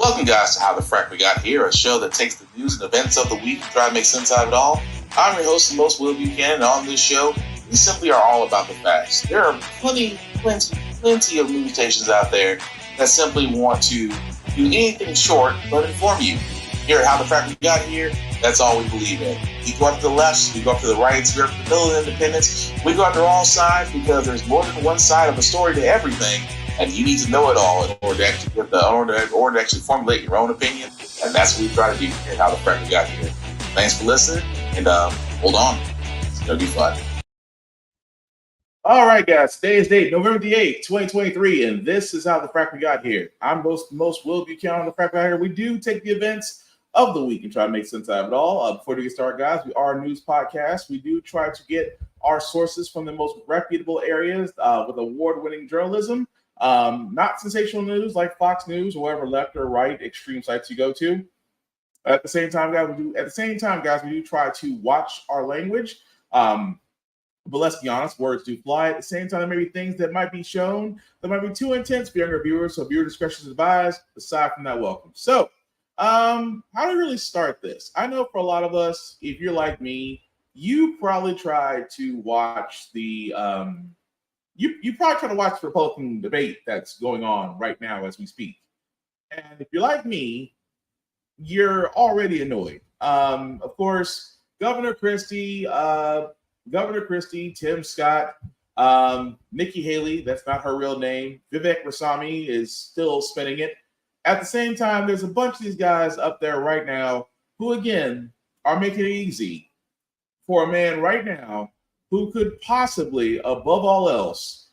Welcome, guys, to How the Frack We Got Here, a show that takes the news and events of the week and try to make sense out of it all. I'm your host, the most Will Buchanan, and on this show, we simply are all about the facts. There are plenty of news stations out there that simply want to do anything short but inform you. Here at How the Frack We Got Here, that's all we believe in. We go up to the left, we go up to the right, we go up to the middle of independence. We go after all sides because there's more than one side of a story to everything. And you need to know it all in order to actually formulate your own opinion. And that's what we try to do here at How the Frack We Got Here. Thanks for listening, and hold on. It's going to be fun. All right, guys. Today's date, November the 8th, 2023, and this is How the Frack We Got Here. I'm most Will Buchanan on the Frack We Got Here. We do take the events of the week and try to make sense out of it all. Before we get started, guys, we are a news podcast. We do try to get our sources from the most reputable areas with award-winning journalism. Not sensational news like Fox News or whatever left or right extreme sites you go to. At the same time, guys, we do try to watch our language. But let's be honest, words do fly. At the same time, there may be things that might be shown that might be too intense for younger viewers, so viewer discretion is advised. Aside from that, welcome. So, how do we really start this? I know for a lot of us, if you're like me, you probably tried to watch the You probably try to watch the Republican debate that's going on right now as we speak. And if you're like me, you're already annoyed. Of course, Governor Christie, Tim Scott, Nikki Haley, that's not her real name. Vivek Ramaswamy is still spinning it. At the same time, there's a bunch of these guys up there right now who, again, are making it easy for a man right now who could possibly, above all else,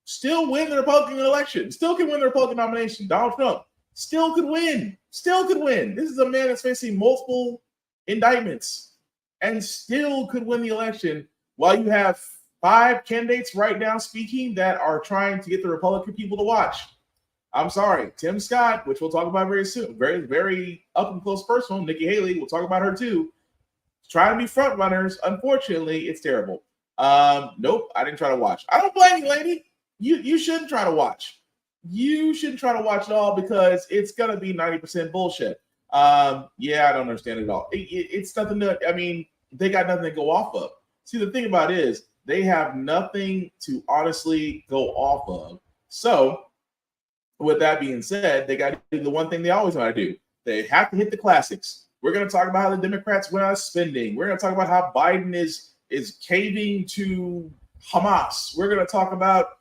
still win the Republican election, still can win the Republican nomination. Donald Trump still could win. This is a man that's facing multiple indictments and still could win the election while you have 5 candidates right now speaking that are trying to get the Republican people to watch. I'm sorry, Tim Scott, which we'll talk about very soon, very, very up and close personal. Nikki Haley, we'll talk about her too. Trying to be front runners. Unfortunately, it's terrible. Nope, I didn't try to watch. I don't blame you, lady. You shouldn't try to watch. You shouldn't try to watch at all because it's gonna be 90% bullshit. Yeah, I don't understand it at all. It's nothing to. I mean, they got nothing to go off of. See, the thing about it is they have nothing to honestly go off of. So, with that being said, they got to do the one thing they always want to do. They have to hit the classics. We're going to talk about how the Democrats went out spending. We're going to talk about how Biden is caving to Hamas. We're going to talk about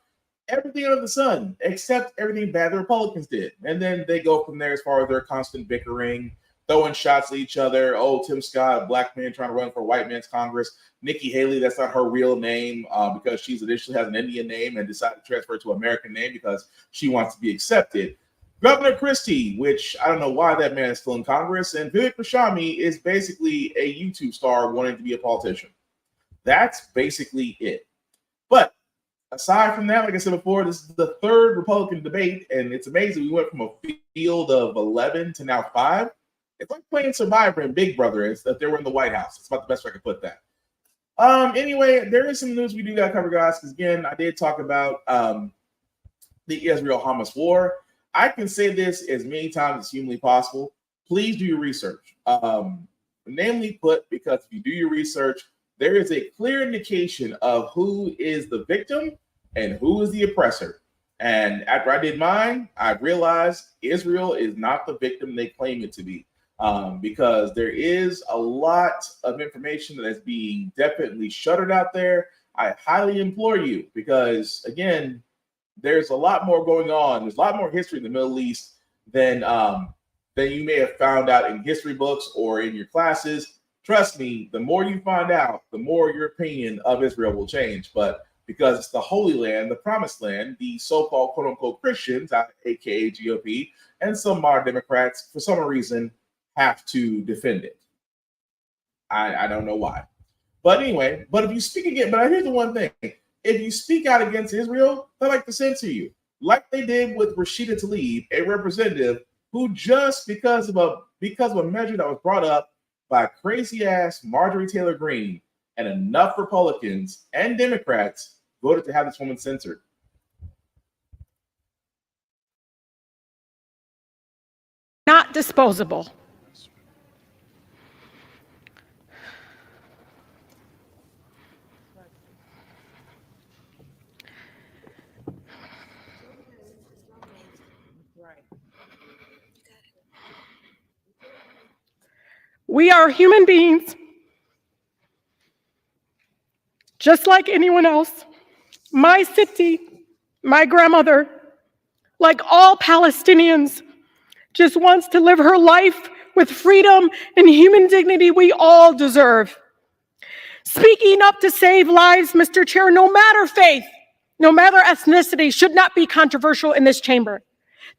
everything under the sun except everything bad the Republicans did. And then they go from there as far as their constant bickering, throwing shots at each other. Oh, Tim Scott, a black man trying to run for white man's Congress. Nikki Haley, that's not her real name because she's initially has an Indian name and decided to transfer it to an American name because she wants to be accepted. Governor Christie, which I don't know why that man is still in Congress, and Vivek Ramaswamy is basically a YouTube star wanting to be a politician. That's basically it. But aside from that, like I said before, this is the 3rd Republican debate, and it's amazing. We went from a field of 11 to now 5. It's like playing Survivor and Big Brother if they were in the White House. It's about the best way I could put that. Anyway, there is some news we do got to cover, guys, because again, I did talk about the Israel-Hamas war. I can say this as many times as humanly possible. Please do your research. Namely put, because if you do your research, there is a clear indication of who is the victim and who is the oppressor. And after I did mine, I realized Israel is not the victim they claim it to be. Because there is a lot of information that is being definitely shuttered out there. I highly implore you, because again, there's a lot more going on. There's a lot more history in the Middle East than you may have found out in history books or in your classes. Trust me, the more you find out, the more your opinion of Israel will change. But because it's the Holy Land, the Promised Land, the so-called quote-unquote Christians, aka GOP, and some modern Democrats, for some reason, have to defend it. I don't know why. But anyway, but if you speak again, but here's the one thing. If you speak out against Israel, they like to censor you, like they did with Rashida Tlaib, a representative who just because of a measure that was brought up by crazy ass Marjorie Taylor Greene and enough Republicans and Democrats voted to have this woman censored. not disposable. We are human beings, just like anyone else. My city, my grandmother, like all Palestinians, just wants to live her life with freedom and human dignity we all deserve. Speaking up to save lives, Mr. Chair, no matter faith, no matter ethnicity, should not be controversial in this chamber.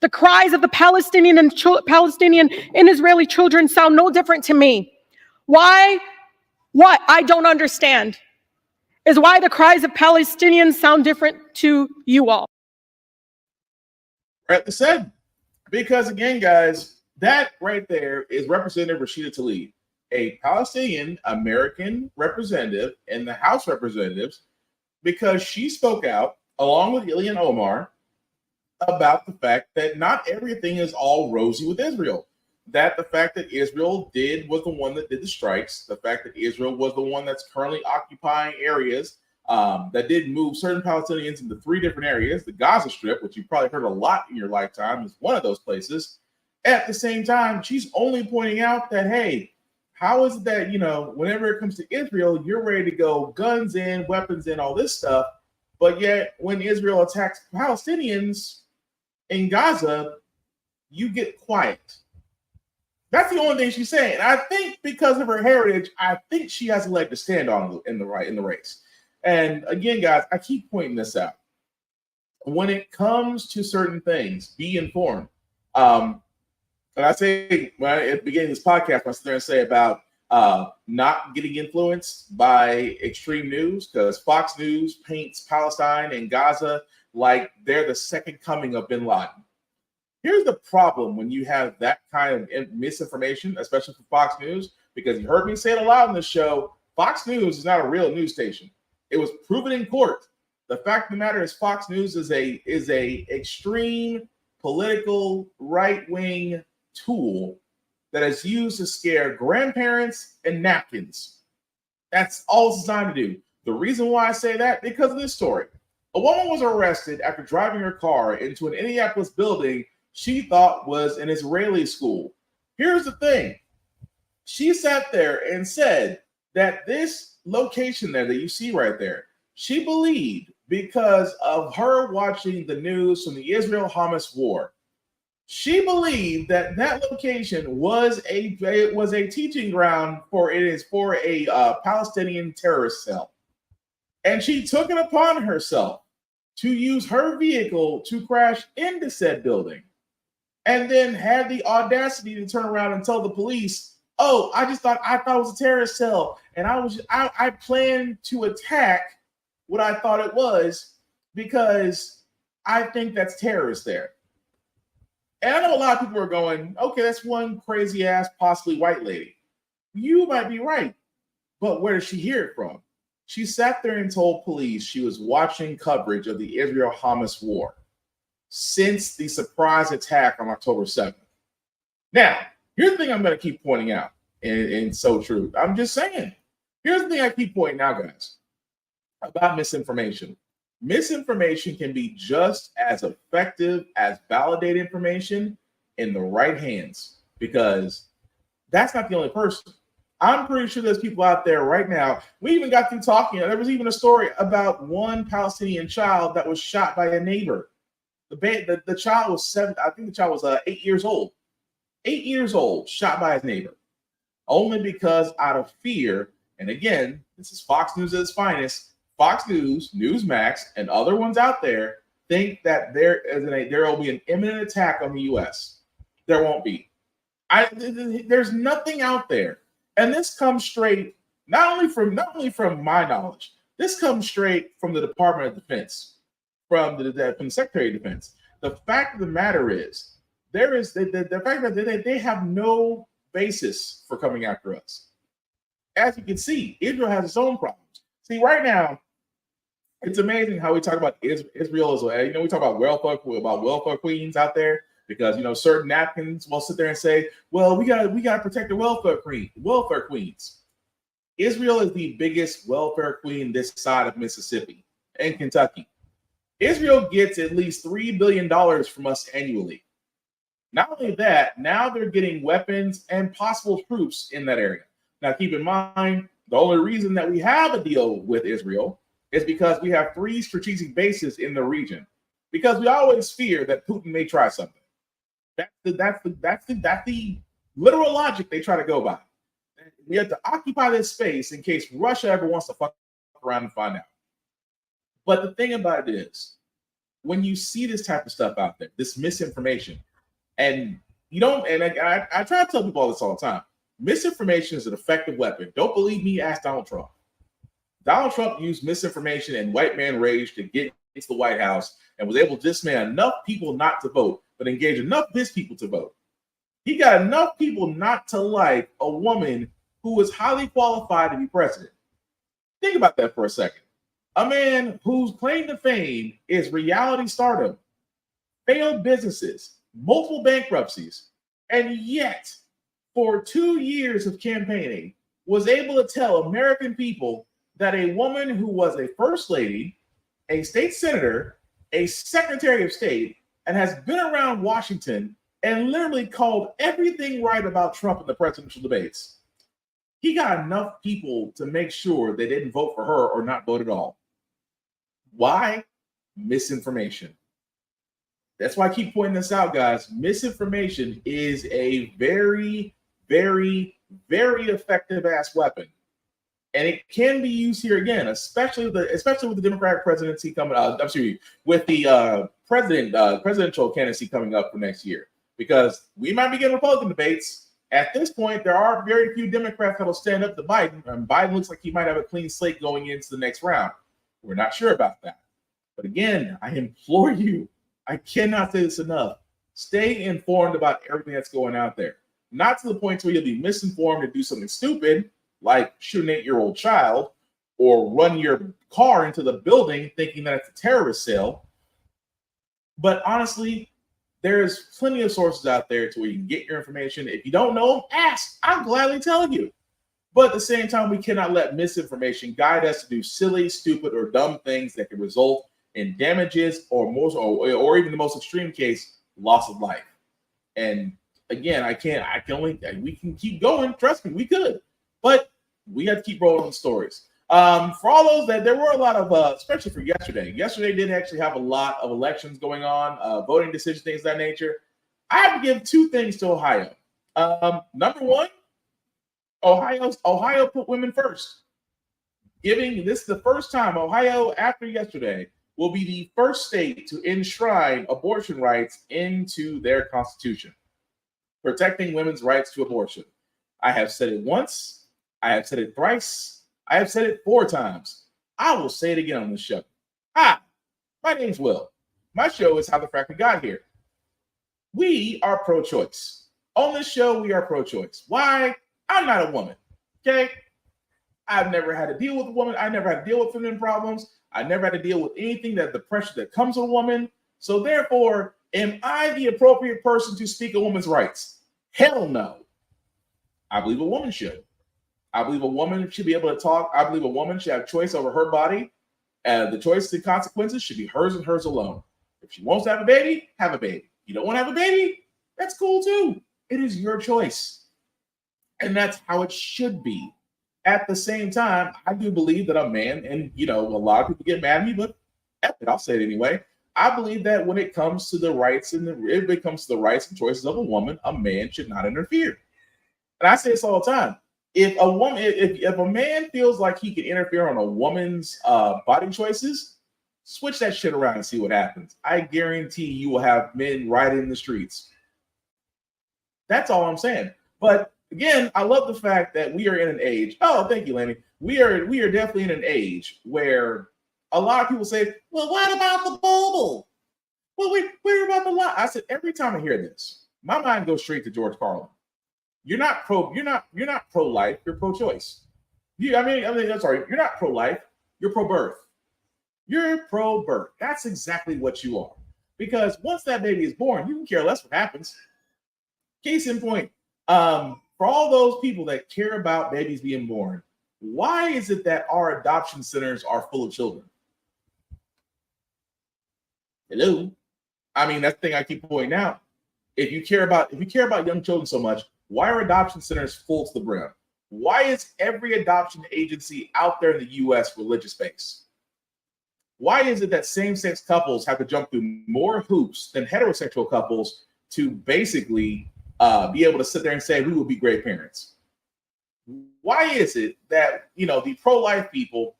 The cries of the Palestinian and Israeli children sound no different to me. Why? What I don't understand is why the cries of Palestinians sound different to you all. Rightly said. Because again, guys, that right there is Representative Rashida Tlaib, a Palestinian American representative in the House of Representatives, because she spoke out along with Ilhan Omar about the fact that not everything is all rosy with Israel. That the fact that Israel was the one that did the strikes, the fact that Israel was the one that's currently occupying areas that did move certain Palestinians into 3 different areas. The Gaza Strip, which you've probably heard a lot in your lifetime, is one of those places. At the same time, she's only pointing out that, hey, how is it that, whenever it comes to Israel, you're ready to go guns in, weapons in, all this stuff, but yet when Israel attacks Palestinians in Gaza, you get quiet. That's the only thing she's saying. And I think because of her heritage, I think she has a leg to stand on in the race. And again, guys, I keep pointing this out. When it comes to certain things, be informed. And I say at the beginning of this podcast, I sit there and say about not getting influenced by extreme news, because Fox News paints Palestine and Gaza like they're the second coming of bin Laden. Here's the problem when you have that kind of misinformation, especially for Fox News, because you heard me say it a lot on this show, Fox News is not a real news station. It was proven in court. The fact of the matter is Fox News is a extreme political right-wing tool that is used to scare grandparents and napkins. That's all it's designed to do. The reason why I say that, because of this story. A woman was arrested after driving her car into an Indianapolis building she thought was an Israeli school. Here's the thing. She sat there and said that this location there that you see right there, she believed because of her watching the news from the Israel-Hamas war. She believed that location was a teaching ground for a Palestinian terrorist cell. And she took it upon herself to use her vehicle to crash into said building, and then had the audacity to turn around and tell the police, "Oh, I thought it was a terrorist cell, and I planned to attack what I thought it was because I think that's terrorists there." And I know a lot of people are going, "Okay, that's one crazy ass, possibly white lady." You might be right, but where did she hear it from? She sat there and told police she was watching coverage of the Israel-Hamas war since the surprise attack on October 7th. Now, here's the thing I'm going to keep pointing out, and so true. I'm just saying. Here's the thing I keep pointing out, guys, about misinformation. Misinformation can be just as effective as validated information in the right hands, because that's not the only person. I'm pretty sure there's people out there right now. We even got through talking. There was even a story about one Palestinian child that was shot by a neighbor. The child was 7. I think the child was 8 years old. 8 years old, shot by his neighbor, only because out of fear. And again, this is Fox News at its finest. Fox News, Newsmax, and other ones out there think that there will be an imminent attack on the U.S. There won't be. There's nothing out there. And this comes straight, not only from my knowledge, this comes straight from the Department of Defense, from the Secretary of Defense. The fact of the matter is, the fact that they have no basis for coming after us. As you can see, Israel has its own problems. See, right now, it's amazing how we talk about Israel as well. We talk about welfare queens out there. because certain napkins will sit there and say, well, we gotta protect the welfare queens. Israel is the biggest welfare queen this side of Mississippi and Kentucky. Israel gets at least $3 billion from us annually. Not only that, now they're getting weapons and possible troops in that area. Now, keep in mind, the only reason that we have a deal with Israel is because we have 3 strategic bases in the region. Because we always fear that Putin may try something. That's the literal logic they try to go by. We have to occupy this space in case Russia ever wants to fuck around and find out. But the thing about it is, when you see this type of stuff out there, this misinformation, and you don't, and I try to tell people all this all the time, misinformation is an effective weapon. Don't believe me? Ask Donald Trump. Donald Trump used misinformation and white man rage to get into the White House and was able to disman enough people not to vote, but engage enough of his people to vote. He got enough people not to like a woman who was highly qualified to be president. Think about that for a second. A man whose claim to fame is reality stardom, failed businesses, multiple bankruptcies, and yet for 2 years of campaigning was able to tell American people that a woman who was a first lady, a state senator, a secretary of state, and has been around Washington and literally called everything right about Trump in the presidential debates. He got enough people to make sure they didn't vote for her or not vote at all. Why? Misinformation. That's why I keep pointing this out, guys. Misinformation is a very, very, very effective ass weapon. And it can be used here again, especially with the Democratic presidency coming up. With the presidential candidacy coming up for next year, because we might be getting Republican debates. At this point, there are very few Democrats that will stand up to Biden, and Biden looks like he might have a clean slate going into the next round. We're not sure about that. But again, I implore you, I cannot say this enough. Stay informed about everything that's going out there. Not to the point where you'll be misinformed and do something stupid, like shoot an 8-year-old child or run your car into the building thinking that it's a terrorist cell. But honestly, there's plenty of sources out there to where you can get your information. If you don't know them, ask. I'll gladly tell you. But at the same time, we cannot let misinformation guide us to do silly, stupid, or dumb things that can result in damages or even the most extreme case, loss of life. And again, we can keep going. Trust me, we could. But we have to keep rolling the stories. For all those that there were a lot of, especially for yesterday. Yesterday did actually have a lot of elections going on, voting decisions, things of that nature. I have to give 2 things to Ohio. Number one, Ohio put women first. This is the first time Ohio, after yesterday, will be the first state to enshrine abortion rights into their constitution, protecting women's rights to abortion. I have said it once. I have said it thrice. I have said it 4 times. I will say it again on this show. Hi, my name's Will. My show is How the Frack We Got Here. We are pro-choice. On this show, we are pro-choice. Why? I'm not a woman, okay? I've never had to deal with a woman. I never had to deal with feminine problems. I never had to deal with anything the pressure that comes with a woman. So therefore, am I the appropriate person to speak a woman's rights? Hell no. I believe a woman should. I believe a woman should be able to talk. I believe a woman should have choice over her body. The choice and consequences should be hers and hers alone. If she wants to have a baby, have a baby. You don't want to have a baby? That's cool too. It is your choice. And that's how it should be. At the same time, I do believe that a man, and a lot of people get mad at me, but I'll say it anyway. I believe that when it comes to the rights and choices of a woman, a man should not interfere. And I say this all the time. If a man feels like he can interfere on a woman's body choices, switch that shit around and see what happens. I guarantee you will have men rioting in the streets. That's all I'm saying. But again, I love the fact that we are in an age. Oh, thank you, Lenny. We are definitely in an age where a lot of people say, "Well, what about the bubble? Well, we're about the lie." I said every time I hear this, my mind goes straight to George Carlin. You're not pro-life. You're pro-choice. I'm sorry. You're not pro-life. You're pro-birth. You're pro-birth. That's exactly what you are. because once that baby is born, you can care less what happens. Case in point, for all those people that care about babies being born, why is it that our adoption centers are full of children? Hello? I mean, that's the thing I keep pointing out. If you care about young children so much, why are adoption centers full to the brim? Why is every adoption agency out there in the U.S. religious-based? Why is it that same-sex couples have to jump through more hoops than heterosexual couples to basically be able to sit there and say, we will be great parents? Why is it that, the pro-life people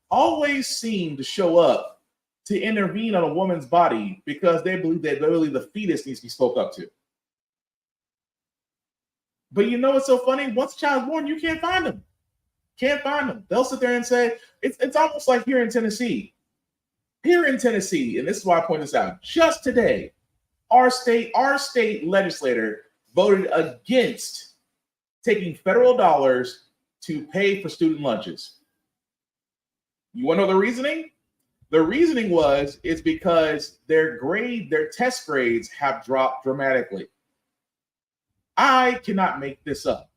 always seem to show up to intervene on a woman's body because they believe that literally the fetus needs to be spoke up to? But you know what's so funny? Once a child's born, you can't find them. Can't find them. They'll sit there and say, it's almost like here in Tennessee. Here in Tennessee, and this is why I point this out, just today, our state legislator voted against taking federal dollars to pay for student lunches. You want to know the reasoning? The reasoning is because their test grades have dropped dramatically. I cannot make this up.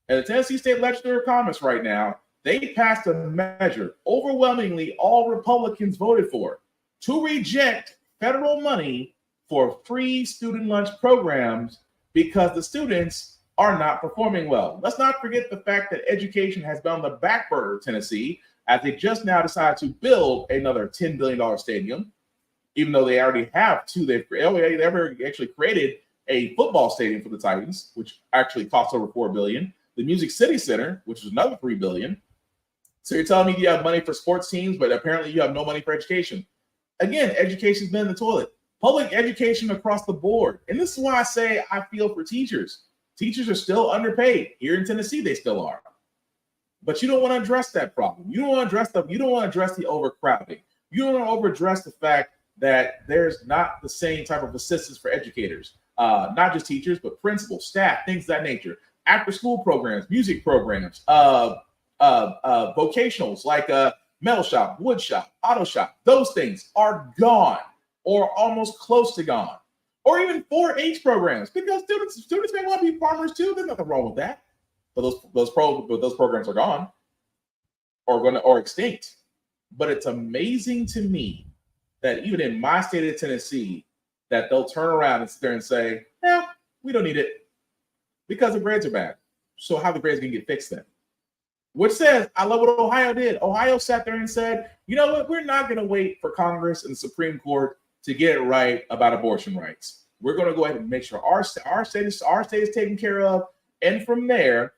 And the Tennessee State Legislature of Commerce right now, they passed a measure, overwhelmingly all Republicans voted for, to reject federal money for free student lunch programs because the students are not performing well. Let's not forget the fact that education has been on the back burner of Tennessee as they just now decided to build another $10 billion stadium, even though they already have two. They've never actually created a football stadium for the Titans, which actually costs over $4 billion. The Music City Center, which is another $3 billion. So you're telling me you have money for sports teams, but apparently you have no money for education. Again, education's been in the toilet. Public education across the board. And this is why I say I feel for teachers. Teachers are still underpaid. Here in Tennessee, they still are. But you don't want to address that problem. You don't want to address the overcrowding. You don't want to address the fact that there's not the same type of assistance for educators, not just teachers, but principals, staff, things of that nature. After school programs, music programs, vocationals like metal shop, wood shop, auto shop, those things are gone or almost close to gone. Or even 4-H programs, because students may want to be farmers too. There's nothing wrong with that. But those programs are gone or extinct. But it's amazing to me that even in my state of Tennessee, that they'll turn around and sit there and say, we don't need it because the grades are bad. So how the grades can get fixed then? Which says, I love what Ohio did. Ohio sat there and said, you know what? We're not going to wait for Congress and the Supreme Court to get it right about abortion rights. We're going to go ahead and make sure our state is taken care of. And from there,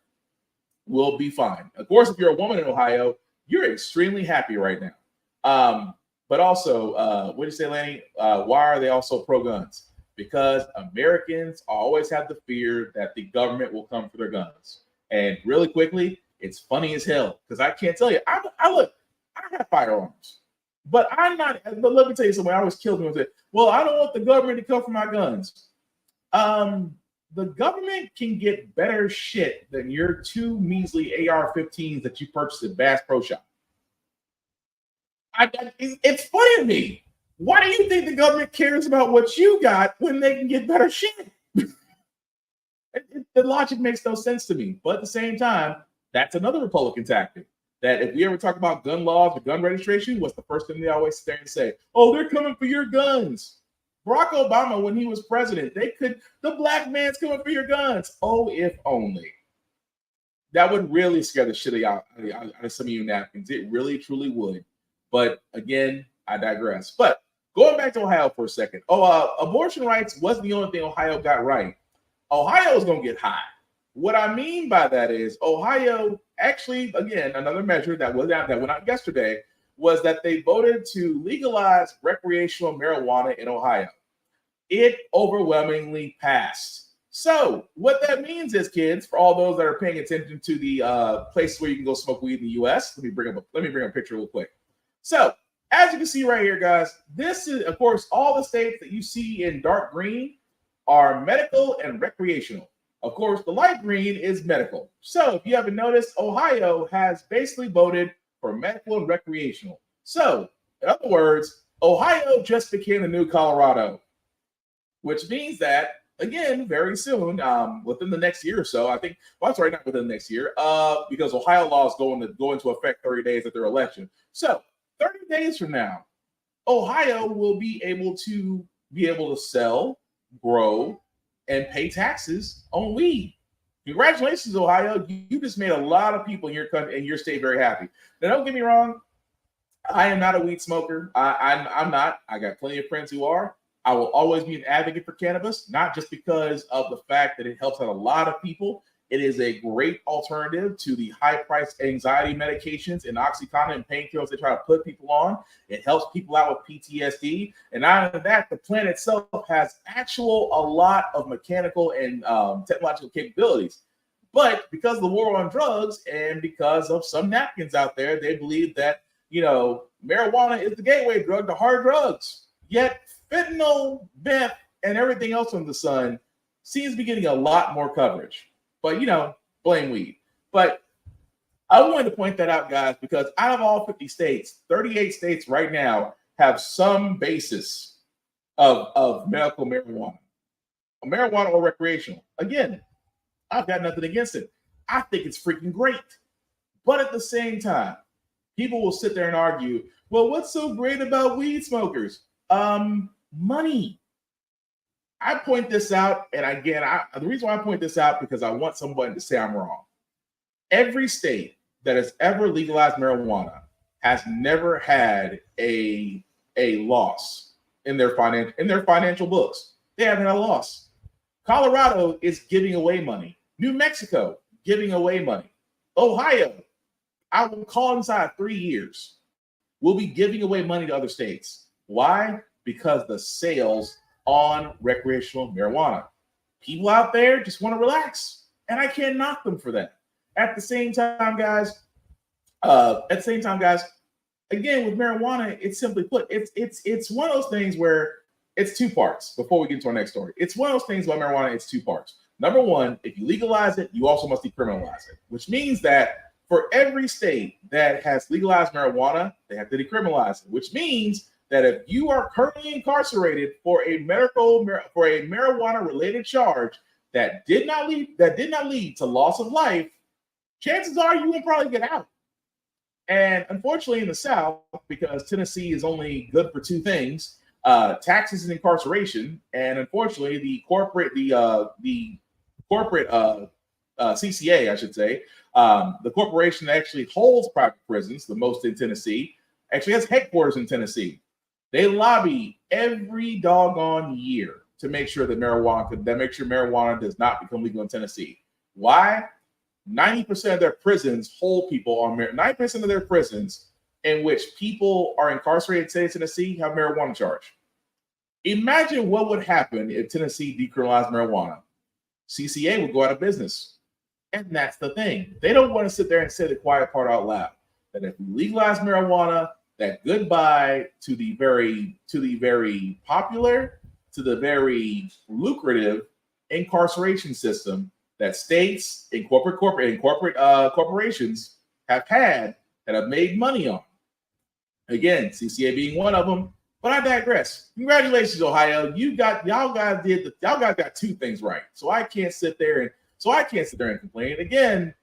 we'll be fine. Of course, if you're a woman in Ohio, you're extremely happy right now. But also, what did you say, Lanny? Why are they also pro-guns? Because Americans always have the fear that the government will come for their guns. And really quickly, it's funny as hell because I can't tell you. I have firearms, but I'm not. But let me tell you something. I always kill them and say, "Well, I don't want the government to come for my guns." The government can get better shit than your 2 measly AR-15s that you purchased at Bass Pro Shop. It's funny to me. Why do you think the government cares about what you got when they can get better shit? The logic makes no sense to me. But at the same time, that's another Republican tactic. That if we ever talk about gun laws or gun registration, what's the first thing they always sit there and say? Oh, they're coming for your guns. Barack Obama, when he was president, the black man's coming for your guns. Oh, if only. That would really scare the shit out of some of you napkins. It really, truly would. But again, I digress. But going back to Ohio for a second. Abortion rights wasn't the only thing Ohio got right. Ohio is going to get high. What I mean by that is Ohio actually, again, another measure that went out yesterday was that they voted to legalize recreational marijuana in Ohio. It overwhelmingly passed. So what that means is, kids, for all those that are paying attention to the places where you can go smoke weed in the U.S., let me bring up a picture real quick. So as you can see right here, guys, this is, of course, all the states that you see in dark green are medical and recreational. Of course, the light green is medical. So if you haven't noticed, Ohio has basically voted for medical and recreational. So in other words, Ohio just became the new Colorado, which means that, again, very soon, within the next year or so, I think, well, sorry, not within the next year, because Ohio law is going to go into effect 30 days after their election. So 30 days from now, Ohio will be able to sell, grow, and pay taxes on weed. Congratulations, Ohio. You just made a lot of people in your country and your state very happy. Now, don't get me wrong. I am not a weed smoker. I'm not. I got plenty of friends who are. I will always be an advocate for cannabis, not just because of the fact that it helps out a lot of people. It is a great alternative to the high-priced anxiety medications and OxyContin and painkillers they try to put people on. It helps people out with PTSD. And out of that, the plant itself has a lot of mechanical and technological capabilities. But because of the war on drugs and because of some napkins out there, they believe that, marijuana is the gateway drug to hard drugs. Yet fentanyl, meth, and everything else under the sun seems to be getting a lot more coverage. But, blame weed. But I wanted to point that out, guys, because out of all 50 states, 38 states right now have some basis of medical marijuana or recreational. Again, I've got nothing against it. I think it's freaking great. But at the same time, people will sit there and argue, well, what's so great about weed smokers? Money. I point this out, and again, the reason why I point this out because I want someone to say I'm wrong. Every state that has ever legalized marijuana has never had a loss in their financial books. They haven't had a loss. Colorado is giving away money. New Mexico giving away money. Ohio, I will call inside 3 years. We'll be giving away money to other states. Why? Because the sales on recreational marijuana. People out there just want to relax, and I can't knock them for that. At the same time, guys, again, with marijuana, it's simply put, it's one of those things where it's two parts. Before we get to our next story, it's one of those things about marijuana. It's two parts. Number one, if you legalize it, you also must decriminalize it, which means that for every state that has legalized marijuana, they have to decriminalize it, which means that if you are currently incarcerated for a marijuana-related charge that did not lead to loss of life, chances are you will probably get out. And unfortunately, in the South, because Tennessee is only good for two things: taxes and incarceration. And unfortunately, the corporate CCA, I should say, the corporation that actually holds private prisons, the most in Tennessee, actually has headquarters in Tennessee. They lobby every doggone year to make sure that marijuana does not become legal in Tennessee. Why? 90% of their prisons hold people on 90% of their prisons in which people are incarcerated in Tennessee have marijuana charge. Imagine what would happen if Tennessee decriminalized marijuana. CCA would go out of business. And that's the thing. They don't want to sit there and say the quiet part out loud. That if we legalize marijuana, that goodbye to the very popular, to the very lucrative incarceration system that states and corporations have had that have made money on. Again, CCA being one of them. But I digress. Congratulations, Ohio. Y'all guys got two things right. So I can't sit there and complain. Again,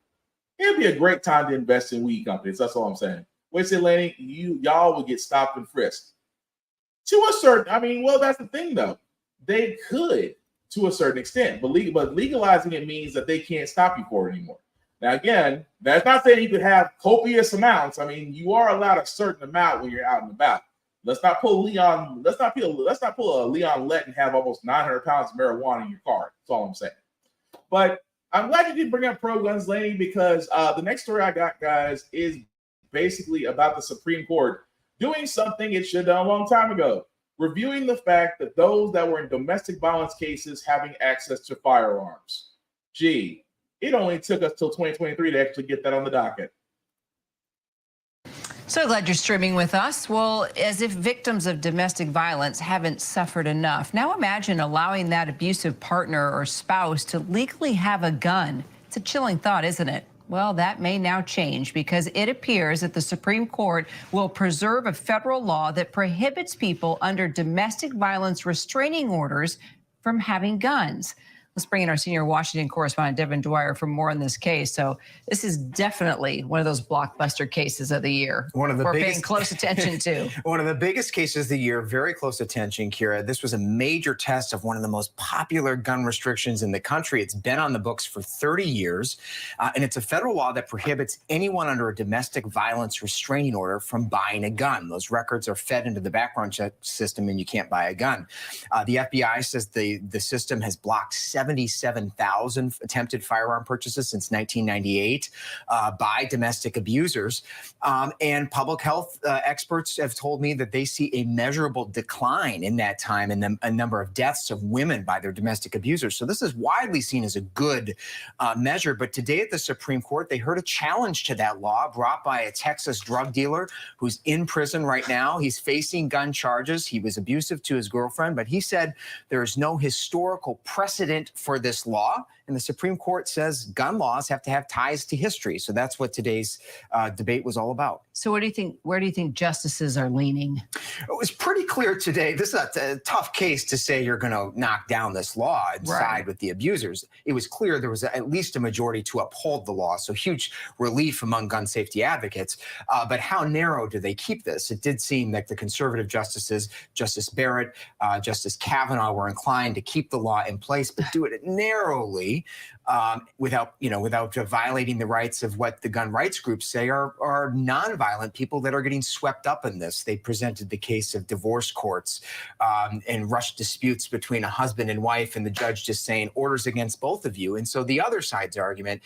it'd be a great time to invest in weed companies. That's all I'm saying. Wait, Laney, y'all would get stopped and frisked. To a certain, that's the thing though. They could to a certain extent, but legalizing it means that they can't stop you for it anymore. Now, again, that's not saying you could have copious amounts. You are allowed a certain amount when you're out and about. Let's not pull a Leon Lett and have almost 900 pounds of marijuana in your car. That's all I'm saying. But I'm glad you did bring up pro guns, Laney, because the next story I got, guys, is basically about the Supreme Court doing something it should have done a long time ago, reviewing the fact that those that were in domestic violence cases having access to firearms. Gee, it only took us till 2023 to actually get that on the docket. So glad you're streaming with us. Well, as if victims of domestic violence haven't suffered enough. Now imagine allowing that abusive partner or spouse to legally have a gun. It's a chilling thought, isn't it? Well, that may now change because it appears that the Supreme Court will preserve a federal law that prohibits people under domestic violence restraining orders from having guns. Let's bring in our senior Washington correspondent, Devin Dwyer, for more on this case. So this is definitely one of those blockbuster cases of the year. One of the we're biggest, paying close attention to. One of the biggest cases of the year, very close attention, Kira. This was a major test of one of the most popular gun restrictions in the country. It's been on the books for 30 years, and it's a federal law that prohibits anyone under a domestic violence restraining order from buying a gun. Those records are fed into the background check system, and you can't buy a gun. The FBI says the system has blocked 77,000 attempted firearm purchases since 1998 by domestic abusers. And public health experts have told me that they see a measurable decline in that time in a number of deaths of women by their domestic abusers. So this is widely seen as a good measure. But today at the Supreme Court, they heard a challenge to that law brought by a Texas drug dealer who's in prison right now. He's facing gun charges. He was abusive to his girlfriend, but he said there is no historical precedent for this law. And the Supreme Court says gun laws have to have ties to history. So that's what today's debate was all about. So what do you think? Where do you think justices are leaning? It was pretty clear today. This is a tough case to say you're going to knock down this law and side with the abusers. It was clear there was at least a majority to uphold the law. So huge relief among gun safety advocates. But how narrow do they keep this? It did seem that the conservative justices, Justice Barrett, Justice Kavanaugh, were inclined to keep the law in place, but do it narrowly, without violating the rights of what the gun rights groups say are nonviolent people that are getting swept up in this. They presented the case of divorce courts and rushed disputes between a husband and wife, and the judge just saying orders against both of you. And so the other side's argument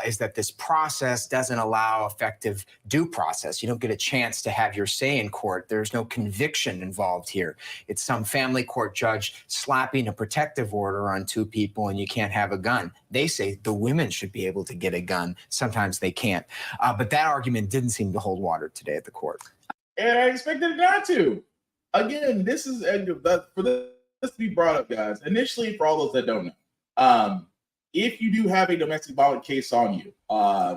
is that this process doesn't allow effective due process. You don't get a chance to have your say in court. There's no conviction involved here. It's some family court judge slapping a protective order on two people and you can't have a gun. They say the women should be able to get a gun. Sometimes they can't. But that argument didn't seem to hold water today at the court. And I expected it not to. Again, this is for this to be brought up, guys. Initially, for all those that don't know, if you do have a domestic violence case on you,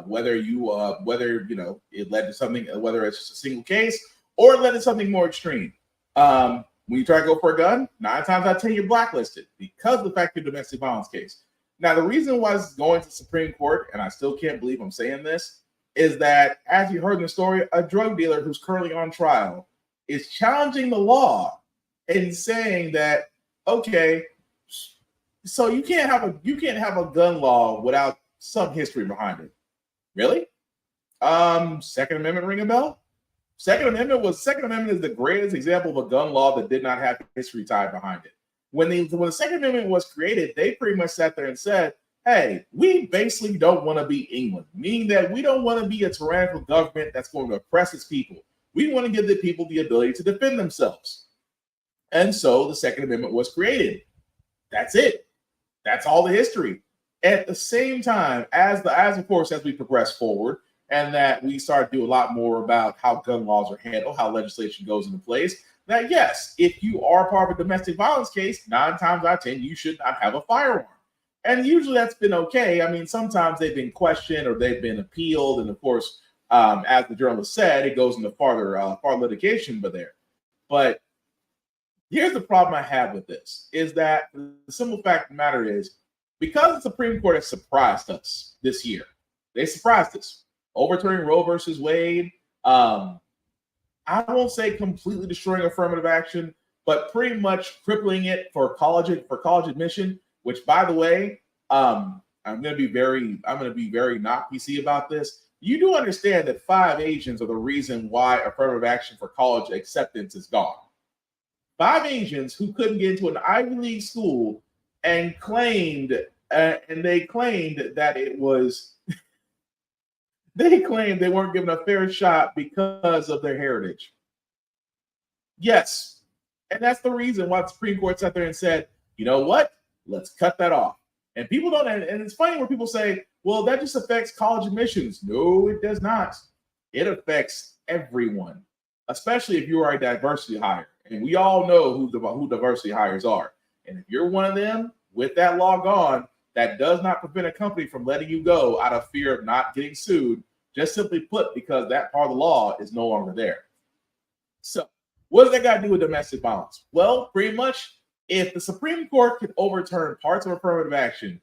whether it led to something, whether it's just a single case or it led to something more extreme, when you try to go for a gun, 9 times out of 10 you're blacklisted because of the fact of your domestic violence case. Now, the reason why it's going to the Supreme Court, and I still can't believe I'm saying this, is that, as you heard in the story, a drug dealer who's currently on trial is challenging the law and saying that, okay, so you can't have a gun law without some history behind it. Really? Second Amendment ring a bell? Second Amendment is the greatest example of a gun law that did not have history tied behind it. When the Second Amendment was created, they pretty much sat there and said, hey, we basically don't want to be England, meaning that we don't want to be a tyrannical government that's going to oppress its people. We want to give the people the ability to defend themselves. And so the Second Amendment was created. That's it. That's all the history. At the same time, as we progress forward and that we start to do a lot more about how gun laws are handled, how legislation goes into place, that yes, if you are part of a domestic violence case, 9 times out of 10, you should not have a firearm. And usually that's been okay. I mean, sometimes they've been questioned or they've been appealed. And of course, as the journalist said, it goes into far litigation But here's the problem I have with this, is that the simple fact of the matter is, because the Supreme Court has surprised us this year, they surprised us, overturning Roe versus Wade. I won't say completely destroying affirmative action, but pretty much crippling it for college admission. Which, by the way, I'm going to be very not PC about this. You do understand that 5 Asians are the reason why affirmative action for college acceptance is gone. 5 Asians who couldn't get into an Ivy League school and claimed that it was. They claimed they weren't given a fair shot because of their heritage. Yes, and that's the reason why the Supreme Court sat there and said, you know what? Let's cut that off. And people don't, and it's funny when people say, well, that just affects college admissions. No, it does not. It affects everyone, especially if you are a diversity hire. And we all know who diversity hires are. And if you're one of them, with that law gone, that does not prevent a company from letting you go out of fear of not getting sued, just simply put, because that part of the law is no longer there. So what does that got to do with domestic violence? Well, pretty much, if the Supreme Court could overturn parts of affirmative action,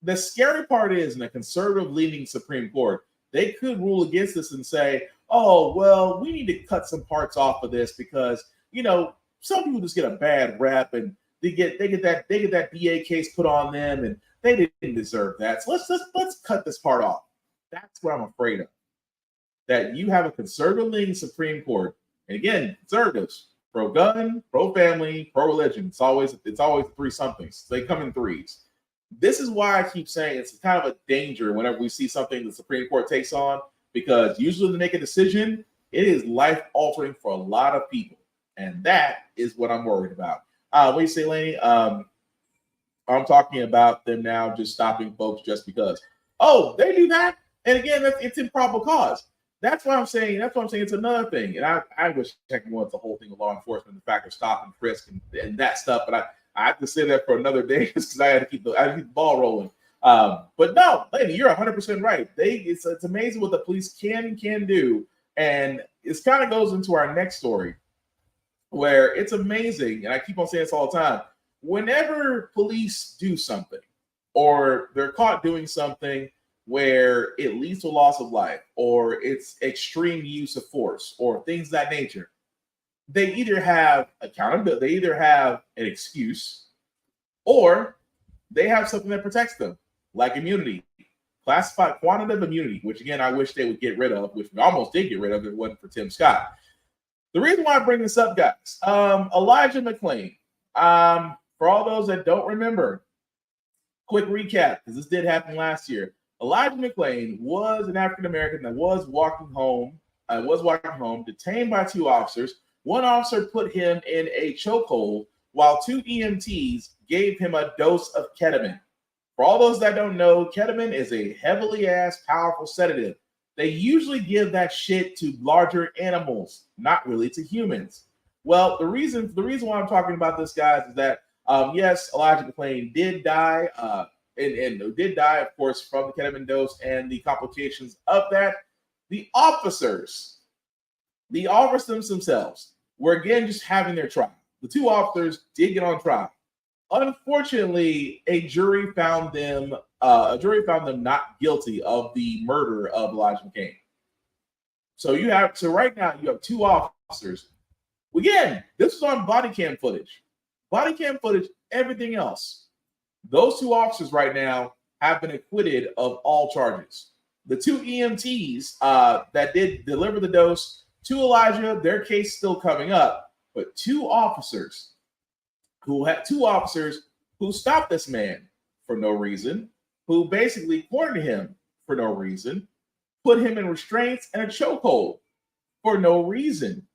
the scary part is in a conservative-leaning Supreme Court, they could rule against this and say, oh, well, we need to cut some parts off of this because, some people just get a bad rep and they get that DA case put on them and they didn't deserve that. So let's cut this part off. That's what I'm afraid of. That you have a conservative-leaning Supreme Court, and again, conservatives, pro-gun, pro-family, pro-religion. It's always three somethings. They come in threes. This is why I keep saying it's kind of a danger whenever we see something the Supreme Court takes on, because usually when they make a decision, it is life-altering for a lot of people. And that is what I'm worried about. What do you say, Lainey? I'm talking about them now just stopping folks just because. Oh, they do that? And again, it's improbable cause. That's why I'm saying it's another thing. And I wish I could go into the whole thing with law enforcement, the fact of stop and frisk and that stuff, but I have to say that for another day because I had to keep the ball rolling. But no, lady, you're 100% right. It's amazing what the police can do, and it kind of goes into our next story, where it's amazing, and I keep on saying this all the time. Whenever police do something, or they're caught doing something where it leads to loss of life, or it's extreme use of force, or things of that nature, they either have accountability, they either have an excuse, or they have something that protects them, like immunity, classified quantitative immunity, which again, I wish they would get rid of, which we almost did get rid of if it wasn't for Tim Scott. The reason why I bring this up, guys, Elijah McClain, for all those that don't remember, quick recap, because this did happen last year. Elijah McClain was an African-American that was walking home, detained by two officers. One officer put him in a chokehold while two EMTs gave him a dose of ketamine. For all those that don't know, ketamine is a heavily powerful sedative. They usually give that shit to larger animals, not really to humans. Well, the reason why I'm talking about this, guys, is that yes, Elijah McClain did die, and did die, of course, from the ketamine dose and the complications of that. The officers themselves were again just having their trial. The two officers did get on trial. Unfortunately, a jury found them not guilty of the murder of Elijah McClain. So right now you have two officers. Again, this is on body cam footage. Body cam footage, everything else. Those two officers right now have been acquitted of all charges. The two EMTs that did deliver the dose to Elijah, their case still coming up, but two officers who stopped this man for no reason, who basically cornered him for no reason, put him in restraints and a chokehold for no reason.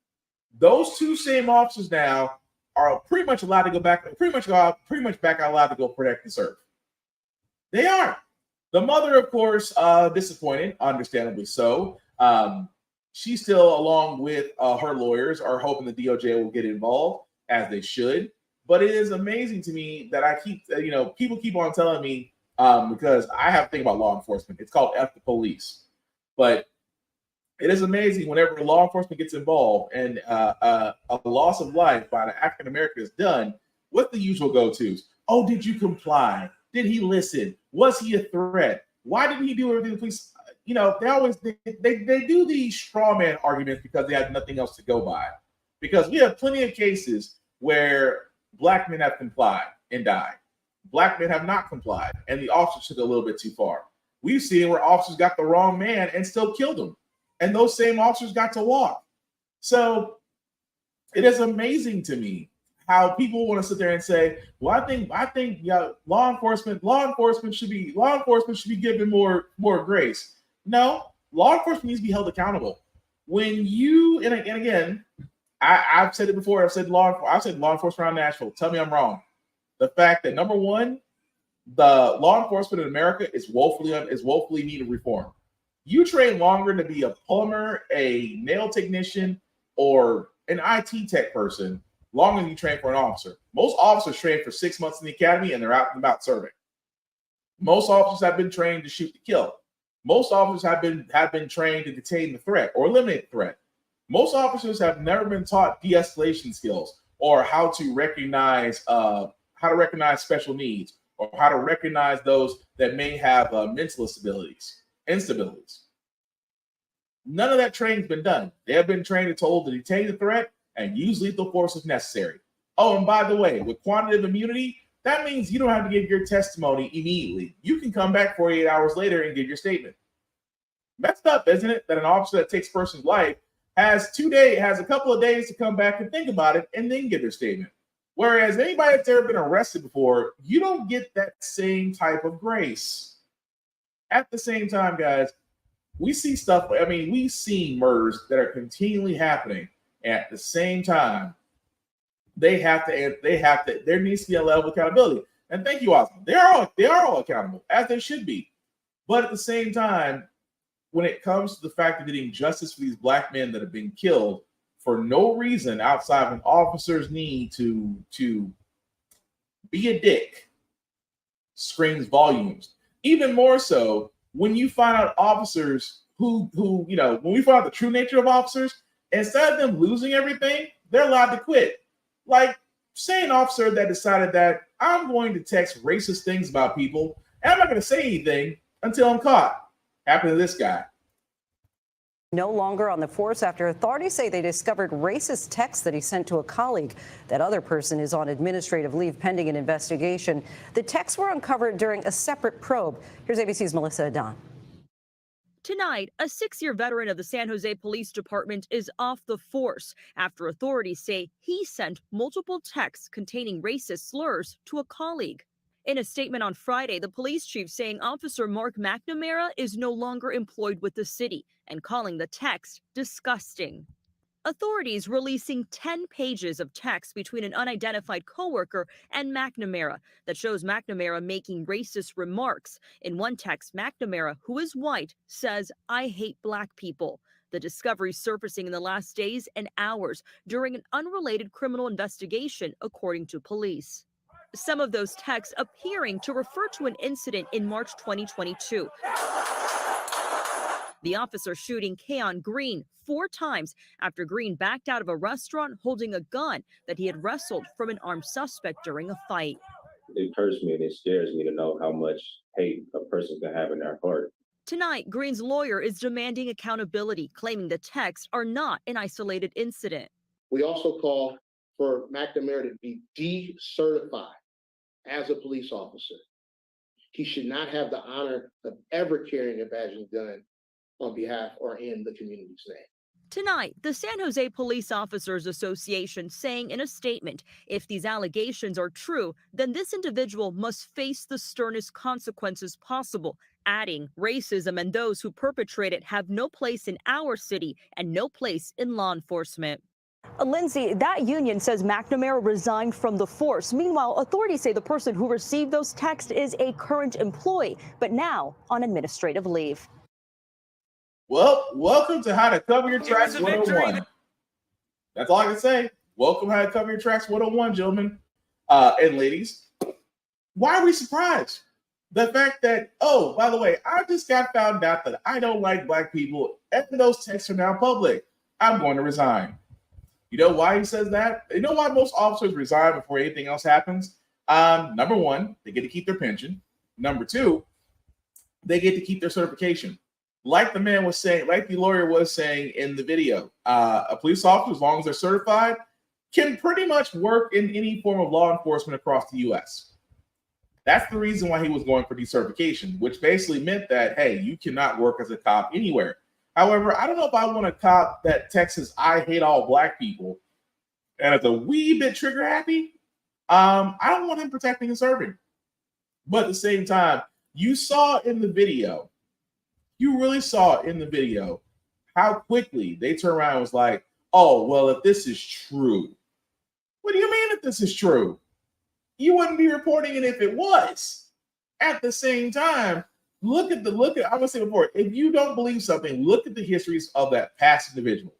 Those two same officers now are pretty much allowed to go back, allowed to go protect and serve. They are. The mother, of course, disappointed, understandably so. She still, along with her lawyers, are hoping the DOJ will get involved, as they should. But it is amazing to me that people keep on telling me, because I have to think about law enforcement. It's called F the police. But it is amazing whenever law enforcement gets involved and a loss of life by an African American is done, what the usual go-tos? Oh, did you comply? Did he listen? Was he a threat? Why didn't he do everything the police? They do these straw man arguments because they have nothing else to go by. Because we have plenty of cases where Black men have complied and died. Black men have not complied, and the officers took it a little bit too far. We've seen where officers got the wrong man and still killed him, and those same officers got to walk. So it is amazing to me how people want to sit there and say, "Well, I think law enforcement should be given more grace." No, law enforcement needs to be held accountable. When you and again, I've said it before. I've said law enforcement around Nashville. Tell me I'm wrong. The fact that number one, the law enforcement in America is woefully needed reform. You train longer to be a plumber, a nail technician, or an IT tech person longer than you train for an officer. Most officers train for 6 months in the academy and they're out and about serving. Most officers have been trained to shoot to kill. Most officers have been trained to detain the threat or eliminate the threat. Most officers have never been taught de-escalation skills or how to recognize special needs or how to recognize those that may have mental instabilities. None of that training's been done. They have been trained and told to detain the threat and use lethal force if necessary. Oh, and by the way, with quantitative immunity, that means you don't have to give your testimony immediately. You can come back 48 hours later and give your statement. Messed up, isn't it, that an officer that takes a person's life has a couple of days to come back and think about it and then give their statement. Whereas anybody that's ever been arrested before, you don't get that same type of grace. At the same time, guys, we see stuff. I mean, we see murders that are continually happening. At the same time, there needs to be a level of accountability. And thank you, Osmond. They are all accountable, as they should be. But at the same time, when it comes to the fact of getting justice for these black men that have been killed for no reason outside of an officer's need to be a dick, screams volumes. Even more so when you find out officers when we find out the true nature of officers, instead of them losing everything, they're allowed to quit. Like, say an officer that decided that I'm going to text racist things about people and I'm not going to say anything until I'm caught. Happened to this guy. No longer on the force after authorities say they discovered racist texts that he sent to a colleague. That other person is on administrative leave pending an investigation. The texts were uncovered during a separate probe. Here's ABC's Melissa Adon. Tonight, a 6-year veteran of the San Jose Police Department is off the force after authorities say he sent multiple texts containing racist slurs to a colleague. In a statement on Friday, the police chief saying Officer Mark McNamara is no longer employed with the city and calling the text disgusting. Authorities releasing 10 pages of text between an unidentified coworker and McNamara that shows McNamara making racist remarks. In one text, McNamara, who is white, says, "I hate black people." The discovery surfacing in the last days and hours during an unrelated criminal investigation, according to police. Some of those texts appearing to refer to an incident in March 2022. The officer shooting Keon Green 4 times after Green backed out of a restaurant holding a gun that he had wrestled from an armed suspect during a fight. It hurts me and it scares me to know how much hate a person can have in their heart. Tonight, Green's lawyer is demanding accountability, claiming the texts are not an isolated incident. We also call for McNamara to be decertified as a police officer. He should not have the honor of ever carrying a badge and gun on behalf or in the community's name. Tonight, the San Jose Police Officers Association saying in a statement, if these allegations are true, then this individual must face the sternest consequences possible, adding racism and those who perpetrate it have no place in our city and no place in law enforcement. Lindsay, that union says McNamara resigned from the force. Meanwhile, authorities say the person who received those texts is a current employee, but now on administrative leave. Well, welcome to How to Cover Your Tracks 101. That's all I can say. Welcome to How to Cover Your Tracks 101, gentlemen and ladies. Why are we surprised? The fact that, oh, by the way, I just got found out that I don't like black people and those texts are now public. I'm going to resign. You know why he says that? You know why most officers resign before anything else happens? Number one, they get to keep their pension. Number two, they get to keep their certification. Like the man was saying, like the lawyer was saying in the video, a police officer, as long as they're certified, can pretty much work in any form of law enforcement across the U.S. That's the reason why he was going for decertification, which basically meant that, hey, you cannot work as a cop anywhere. However, I don't know if I want a cop that texts, "I hate all black people," and it's a wee bit trigger happy. I don't want him protecting and serving. But at the same time, you saw in the video, you really saw in the video how quickly they turned around and was like, oh, well, if this is true. What do you mean if this is true? You wouldn't be reporting it if it was. At the same time, look at, I'm going to say before, if you don't believe something, look at the histories of that past individual.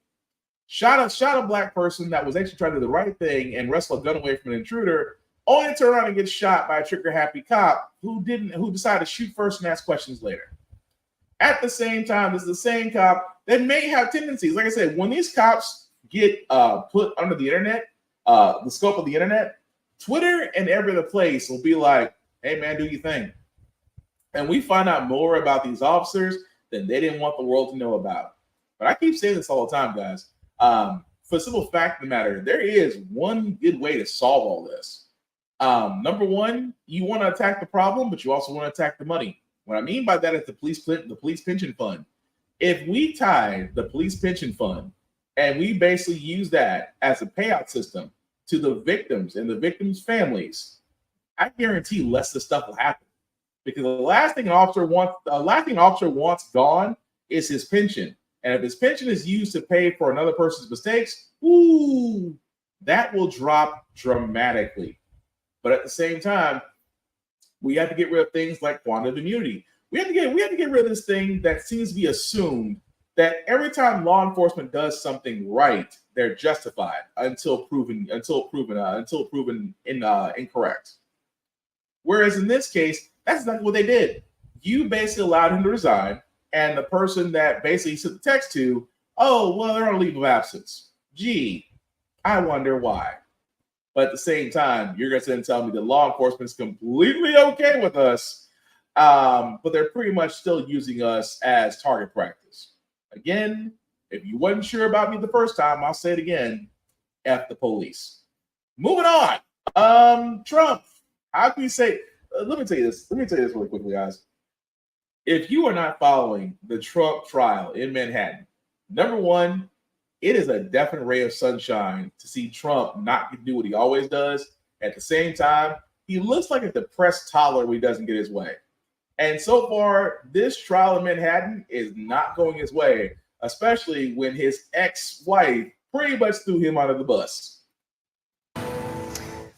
Shot a black person that was actually trying to do the right thing and wrestle a gun away from an intruder only to turn around and get shot by a trigger-happy cop who decided to shoot first and ask questions later. At the same time, this is the same cop that may have tendencies. Like I said, when these cops get put under the internet, the scope of the internet, Twitter and every other place will be like, hey, man, do your thing. And we find out more about these officers than they didn't want the world to know about. But I keep saying this all the time, guys. For the simple fact of the matter, there is one good way to solve all this. Number one, you want to attack the problem, but you also want to attack the money. What I mean by that is the police pension fund. If we tie the police pension fund and we basically use that as a payout system to the victims and the victims' families, I guarantee less of the stuff will happen. Because the last thing an officer wants gone is his pension. And if his pension is used to pay for another person's mistakes, that will drop dramatically. But at the same time, we have to get rid of things like quantum immunity. We have to get rid of this thing that seems to be assumed that every time law enforcement does something right, they're justified until proven incorrect. Whereas in this case, that's exactly what they did. You basically allowed him to resign, and the person that basically sent the text to, oh, well, they're on a leave of absence. Gee, I wonder why. But at the same time, you're going to tell me that law enforcement is completely okay with us, but they're pretty much still using us as target practice. Again, if you wasn't sure about me the first time, I'll say it again, F the police. Moving on. Trump, how can you say, let me tell you this really quickly, guys. If you are not following the Trump trial in Manhattan, number one, it is a definite ray of sunshine to see Trump not do what he always does. At the same time, he looks like a depressed toddler when he doesn't get his way. And so far, this trial in Manhattan is not going his way, especially when his ex-wife pretty much threw him under the bus.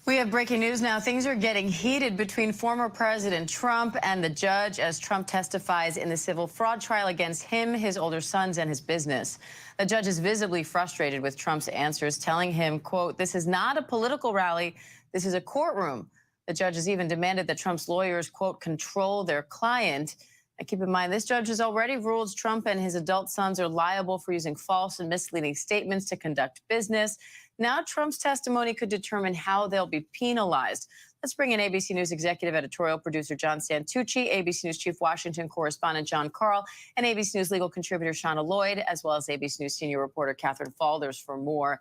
We have breaking news now. Things are getting heated between former President Trump and the judge as Trump testifies in the civil fraud trial against him, his older sons, and his business. The judge is visibly frustrated with Trump's answers, telling him, quote, "This is not a political rally. This is a courtroom." The judge has even demanded that Trump's lawyers, quote, "control their client." And keep in mind, this judge has already ruled Trump and his adult sons are liable for using false and misleading statements to conduct business. Now Trump's testimony could determine how they'll be penalized. Let's bring in ABC News executive editorial producer John Santucci, ABC News chief Washington correspondent John Karl, and ABC News legal contributor Shauna Lloyd, as well as ABC News senior reporter Catherine Falders for more.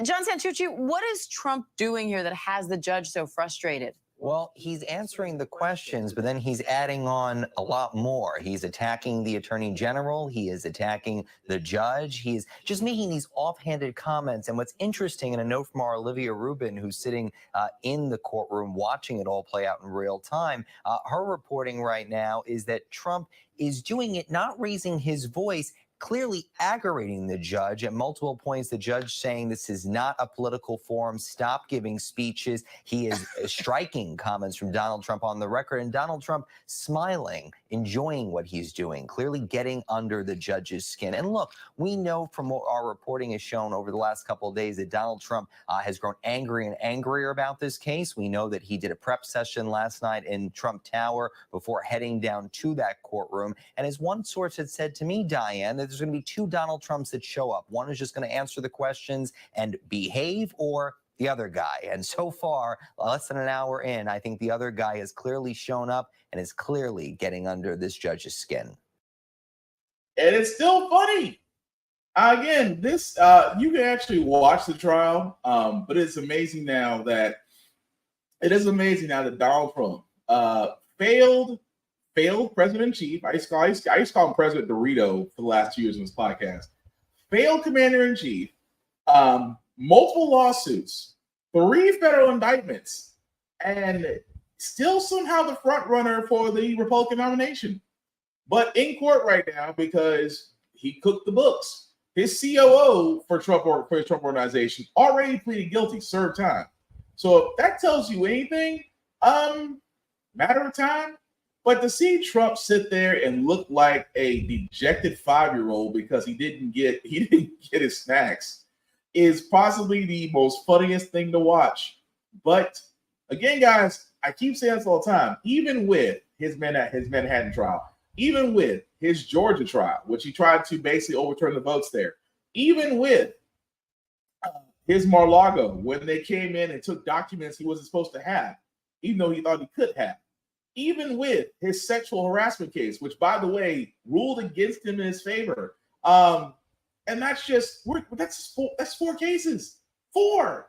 John Santucci, what is Trump doing here that has the judge so frustrated? Well, he's answering the questions, but then he's adding on a lot more. He's attacking the attorney general. He is attacking the judge. He's just making these offhanded comments. And what's interesting, and a note from our Olivia Rubin, who's sitting in the courtroom watching it all play out in real time, her reporting right now is that Trump is doing it, not raising his voice, clearly aggravating the judge at multiple points. The judge saying this is not a political forum. Stop giving speeches. He is striking comments from Donald Trump on the record, and Donald Trump smiling, enjoying what he's doing, clearly getting under the judge's skin. And look, we know from what our reporting has shown over the last couple of days that Donald Trump has grown angry and angrier about this case. We know that he did a prep session last night in Trump Tower before heading down to that courtroom. And as one source had said to me, Diane, that there's going to be two Donald Trumps that show up. One is just going to answer the questions and behave, or the other guy. And so far, less than an hour in, I think the other guy has clearly shown up and is clearly getting under this judge's skin. And it's still funny. Again, this you can actually watch the trial, but it's amazing now that Donald Trump failed president-in-chief. I used to call him President Dorito for the last 2 years on this podcast. Failed commander-in-chief, multiple lawsuits, 3 federal indictments, and still somehow the front runner for the Republican nomination. But in court right now because he cooked the books. His COO for his Trump organization already pleaded guilty, served time. So if that tells you anything, matter of time. But to see Trump sit there and look like a dejected 5-year-old because he didn't get his snacks is possibly the most funniest thing to watch. But Again, guys, I keep saying this all the time. Even with his Manhattan trial, even with his Georgia trial, which he tried to basically overturn the votes there, even with his Mar-a-Lago, when they came in and took documents he wasn't supposed to have, even though he thought he could have, even with his sexual harassment case, which, by the way, ruled against him in his favor. And that's just, that's 4 cases. 4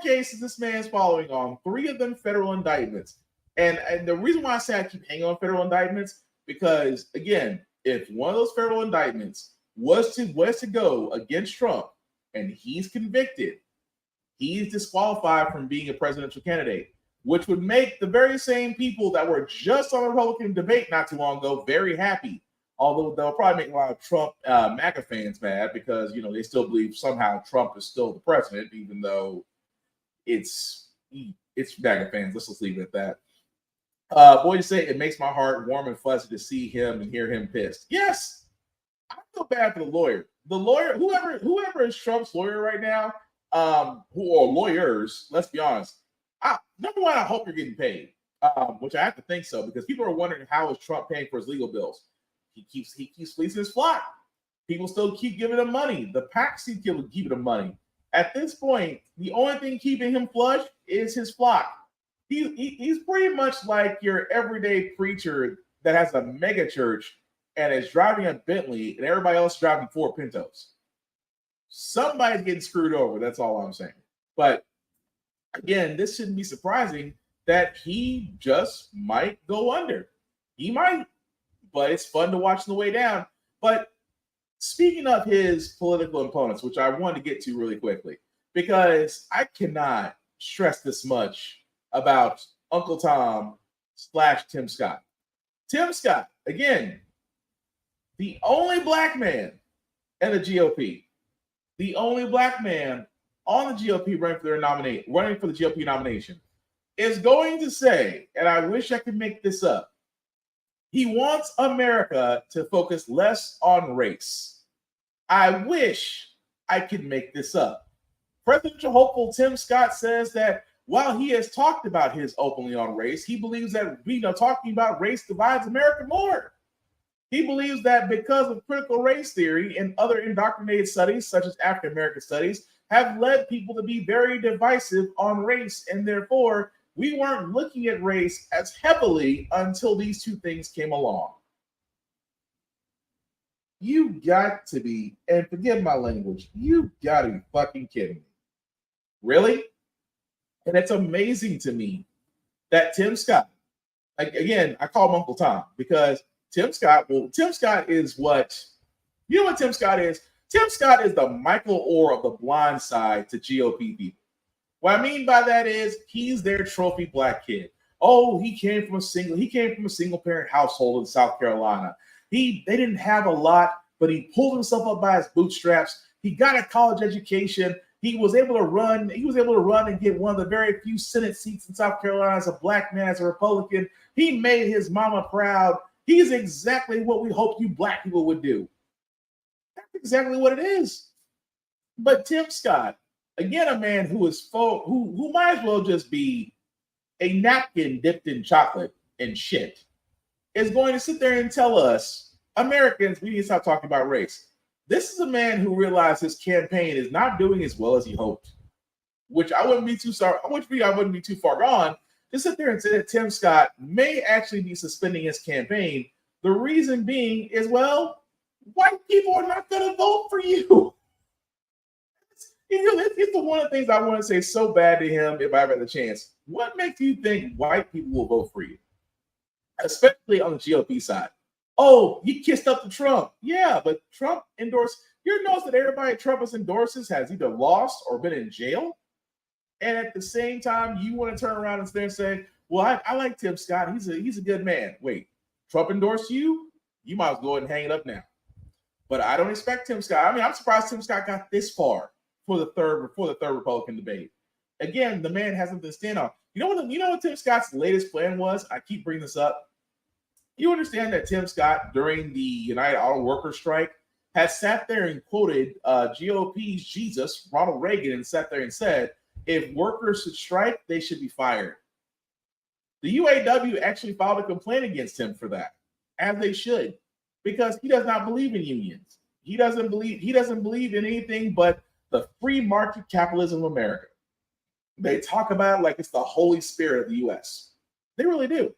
cases this man's following on, 3 of them federal indictments. And the reason why I say I keep hanging on federal indictments, because, again, if one of those federal indictments was to go against Trump and he's convicted, he's disqualified from being a presidential candidate, which would make the very same people that were just on the Republican debate not too long ago very happy. Although they'll probably make a lot of Trump MAGA fans mad because, you know, they still believe somehow Trump is still the president, even though it's MAGA fans. Let's just leave it at that. Boy, you say it makes my heart warm and fuzzy to see him and hear him pissed. Yes, I feel bad for the lawyer. The lawyer, whoever is Trump's lawyer right now, who are lawyers, let's be honest. Number one, I hope you're getting paid, which I have to think so, because people are wondering how is Trump paying for his legal bills. He keeps fleecing his flock. People still keep giving him money. The PACs keep giving him money. At this point, the only thing keeping him flush is his flock. He's pretty much like your everyday preacher that has a mega church and is driving a Bentley and everybody else is driving 4 Pintos. Somebody's getting screwed over. That's all I'm saying. But again, this shouldn't be surprising that he just might go under. He might, but it's fun to watch on the way down. But speaking of his political opponents, which I wanted to get to really quickly, because I cannot stress this much about Uncle Tom / Tim Scott. Tim Scott, again, the only black man in the GOP, the only black man on the GOP running for the GOP nomination, is going to say, and I wish I could make this up, he wants America to focus less on race. I wish I could make this up. Presidential hopeful Tim Scott says that while he has talked about his openly on race, he believes that talking about race divides America more. He believes that because of critical race theory and other indoctrinated studies, such as African American studies, have led people to be very divisive on race, and therefore we weren't looking at race as heavily until these 2 things came along. You got to be, and forgive my language, you got to be fucking kidding me. Really? And it's amazing to me that Tim Scott, again, I call him Uncle Tom because Tim Scott is what, you know what Tim Scott is? Tim Scott is the Michael Orr of the blind side to GOP people. What I mean by that is he's their trophy black kid. Oh, he came from a single parent household in South Carolina. They didn't have a lot, but he pulled himself up by his bootstraps. He got a college education. He was able to run and get one of the very few Senate seats in South Carolina as a black man, as a Republican. He made his mama proud. He's exactly what we hoped you black people would do. That's exactly what it is. But Tim Scott, again, a man who might as well just be a napkin dipped in chocolate and shit, is going to sit there and tell us, Americans, we need to stop talking about race. This is a man who realized his campaign is not doing as well as he hoped, which I wouldn't be too far gone to sit there and say that Tim Scott may actually be suspending his campaign. The reason being is, well, white people are not going to vote for you. It's the one of the things I want to say so bad to him if I ever had the chance. What makes you think white people will vote for you? Especially on the GOP side. Oh, you kissed up to Trump. Yeah, but Trump endorsed. You notice that everybody Trump endorses has either lost or been in jail. And at the same time, you want to turn around and say, well, I like Tim Scott. He's a good man. Wait, Trump endorsed you? You might as well go ahead and hang it up now. But I don't expect Tim Scott. I mean, I'm surprised Tim Scott got this far for the third Republican debate. Again, the man has something to stand on. You know what Tim Scott's latest plan was? I keep bringing this up. You understand that Tim Scott, during the United Auto Workers strike, has sat there and quoted GOP's Jesus, Ronald Reagan, and sat there and said, if workers should strike, they should be fired. The UAW actually filed a complaint against him for that, as they should, because he does not believe in unions. He doesn't believe in anything but the free market capitalism of America. They talk about it like it's the holy spirit of the US. They really do.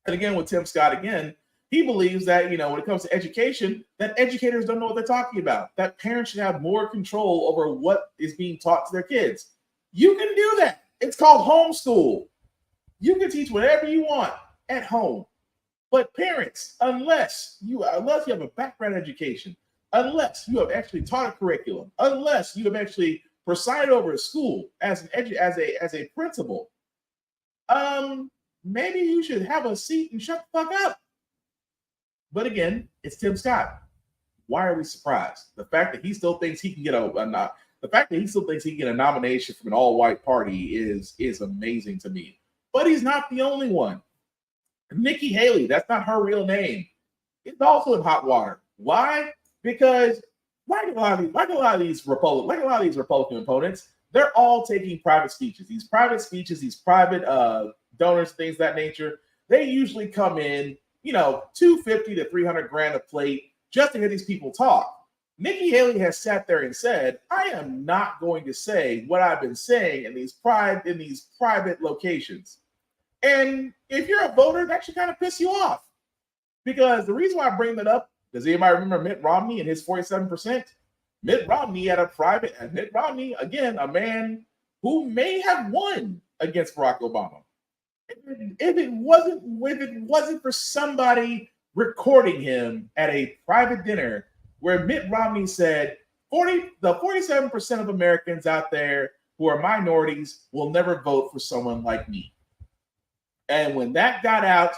And again, with Tim Scott, again, he believes that, when it comes to education, that educators don't know what they're talking about, that parents should have more control over what is being taught to their kids. You can do that. It's called homeschool. You can teach whatever you want at home. But parents, unless you have a background education, unless you have actually taught a curriculum, unless you have actually presided over a school as a principal, maybe you should have a seat and shut the fuck up. But again, it's Tim Scott. Why are we surprised? The fact that he still thinks he can get a nomination from an all-white party is amazing to me. But he's not the only one. Nikki Haley, that's not her real name. It's also in hot water. Why? Because like a lot of these Republican opponents, they're all taking private speeches. These private donors, things of that nature, they usually come in, $250 to $300 a plate just to hear these people talk. Nikki Haley has sat there and said, I am not going to say what I've been saying in these private locations. And if you're a voter, that should kind of piss you off. Because the reason why I bring that up, does anybody remember Mitt Romney and his 47%? Mitt Romney, again, a man who may have won against Barack Obama. If it wasn't for somebody recording him at a private dinner where Mitt Romney said, the 47% of Americans out there who are minorities will never vote for someone like me. And when that got out,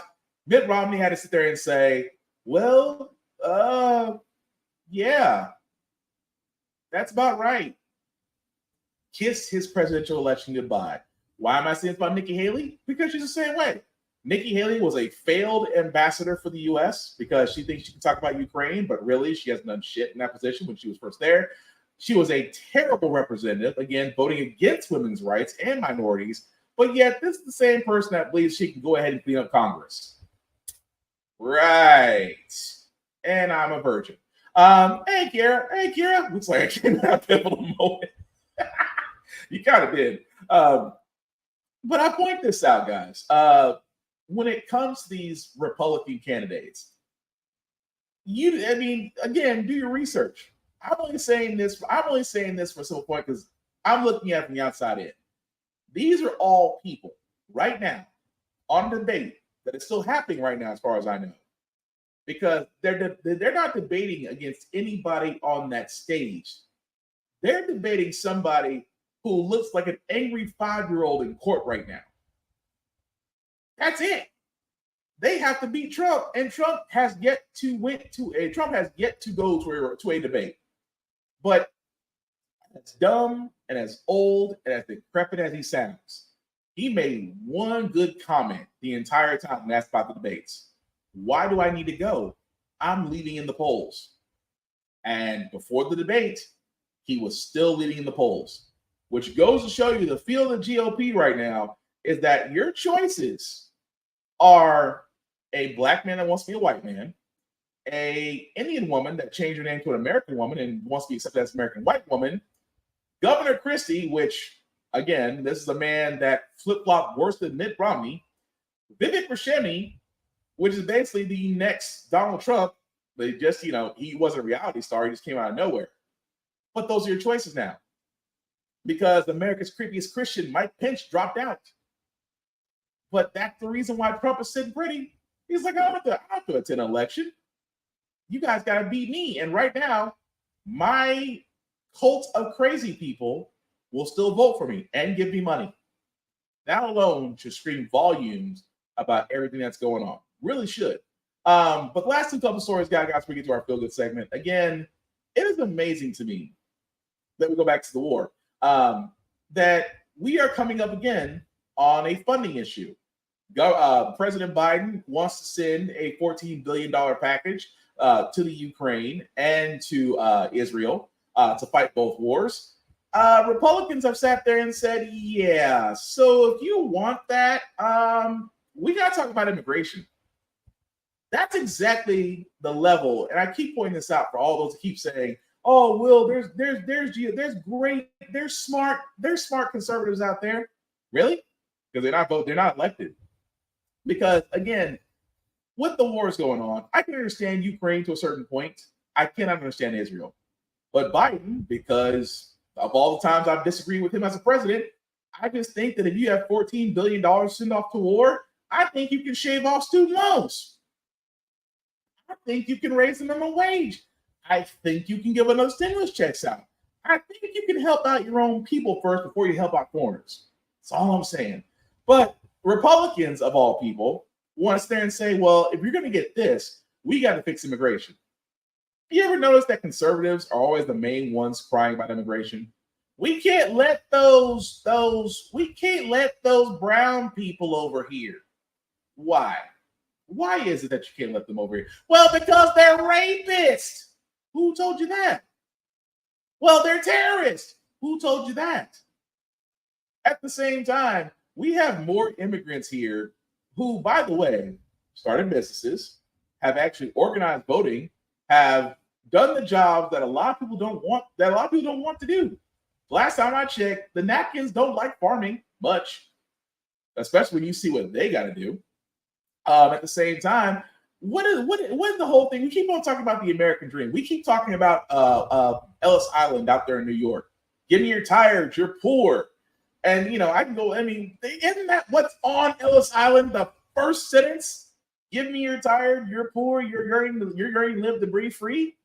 Mitt Romney had to sit there and say, well, yeah, that's about right. Kiss his presidential election goodbye. Why am I saying it's about Nikki Haley? Because she's the same way. Nikki Haley was a failed ambassador for the U.S. because she thinks she can talk about Ukraine, but really she hasn't done shit in that position when she was first there. She was a terrible representative, again, voting against women's rights and minorities, but yet this is the same person that believes she can go ahead and clean up Congress. Right. And I'm a virgin. Hey, Kira. Looks like I came out of a pivotal moment. You kind of did. But I point this out, guys. When it comes to these Republican candidates, again, do your research. I'm only saying this for a simple point because I'm looking at it from the outside in. These are all people right now on debate that is still happening right now, as far as I know, because they're not debating against anybody on that stage. They're debating somebody who looks like an angry 5-year-old in court right now. That's it. They have to beat Trump, and Trump has yet to go to a debate. But as dumb and as old and as decrepit as he sounds, he made one good comment the entire time when asked about the debates. Why do I need to go? I'm leading in the polls. And before the debate, he was still leading in the polls, which goes to show you the feel of the GOP right now is that your choices are a black man that wants to be a white man, a Indian woman that changed her name to an American woman and wants to be accepted as an American white woman, Governor Christie, which, again, this is a man that flip-flopped worse than Mitt Romney, Vivek Ramaswamy, which is basically the next Donald Trump. They just, he wasn't a reality star. He just came out of nowhere. But those are your choices now. Because America's creepiest Christian, Mike Pence, dropped out. But that's the reason why Trump is sitting pretty. He's like, I don't have to attend an election. You guys got to beat me. And right now, my cult of crazy people will still vote for me and give me money. That alone should scream volumes about everything that's going on. Really should. But the last two couple stories, guys, we get to our feel-good segment. Again, it is amazing to me that we go back to the war, that we are coming up again on a funding issue. President Biden wants to send a $14 billion package to the Ukraine and to Israel to fight both wars. Republicans have sat there and said, yeah, so if you want that, we got to talk about immigration. That's exactly the level. And I keep pointing this out for all those who keep saying, oh, Will, there's smart conservatives out there. Really? Because they're not elected. Because again, with the wars going on, I can understand Ukraine to a certain point. I cannot understand Israel. But Biden, because of all the times I've disagreed with him as a president, I just think that if you have $14 billion to send off to war, I think you can shave off student loans. I think you can raise the minimum wage. I think you can give another stimulus checks out. I think you can help out your own people first before you help out foreigners. That's all I'm saying. But Republicans, of all people, want to stand and say, well, if you're going to get this, we got to fix immigration. You ever notice that conservatives are always the main ones crying about immigration? We can't let those brown people over here. Why? Why is it that you can't let them over here? Well, because they're rapists. Who told you that? Well, they're terrorists. Who told you that? At the same time, we have more immigrants here who, by the way, started businesses, have actually organized voting, have done the jobs that a lot of people don't want to do. Last time I checked, the napkins don't like farming much, especially when you see what they got to do. At the same time, what is the whole thing? We keep on talking about the American dream. We keep talking about Ellis Island out there in New York. Give me your tires, you're poor. And, I can go, isn't that what's on Ellis Island? The first sentence, give me your tire, you're poor, you're going to live to breathe free.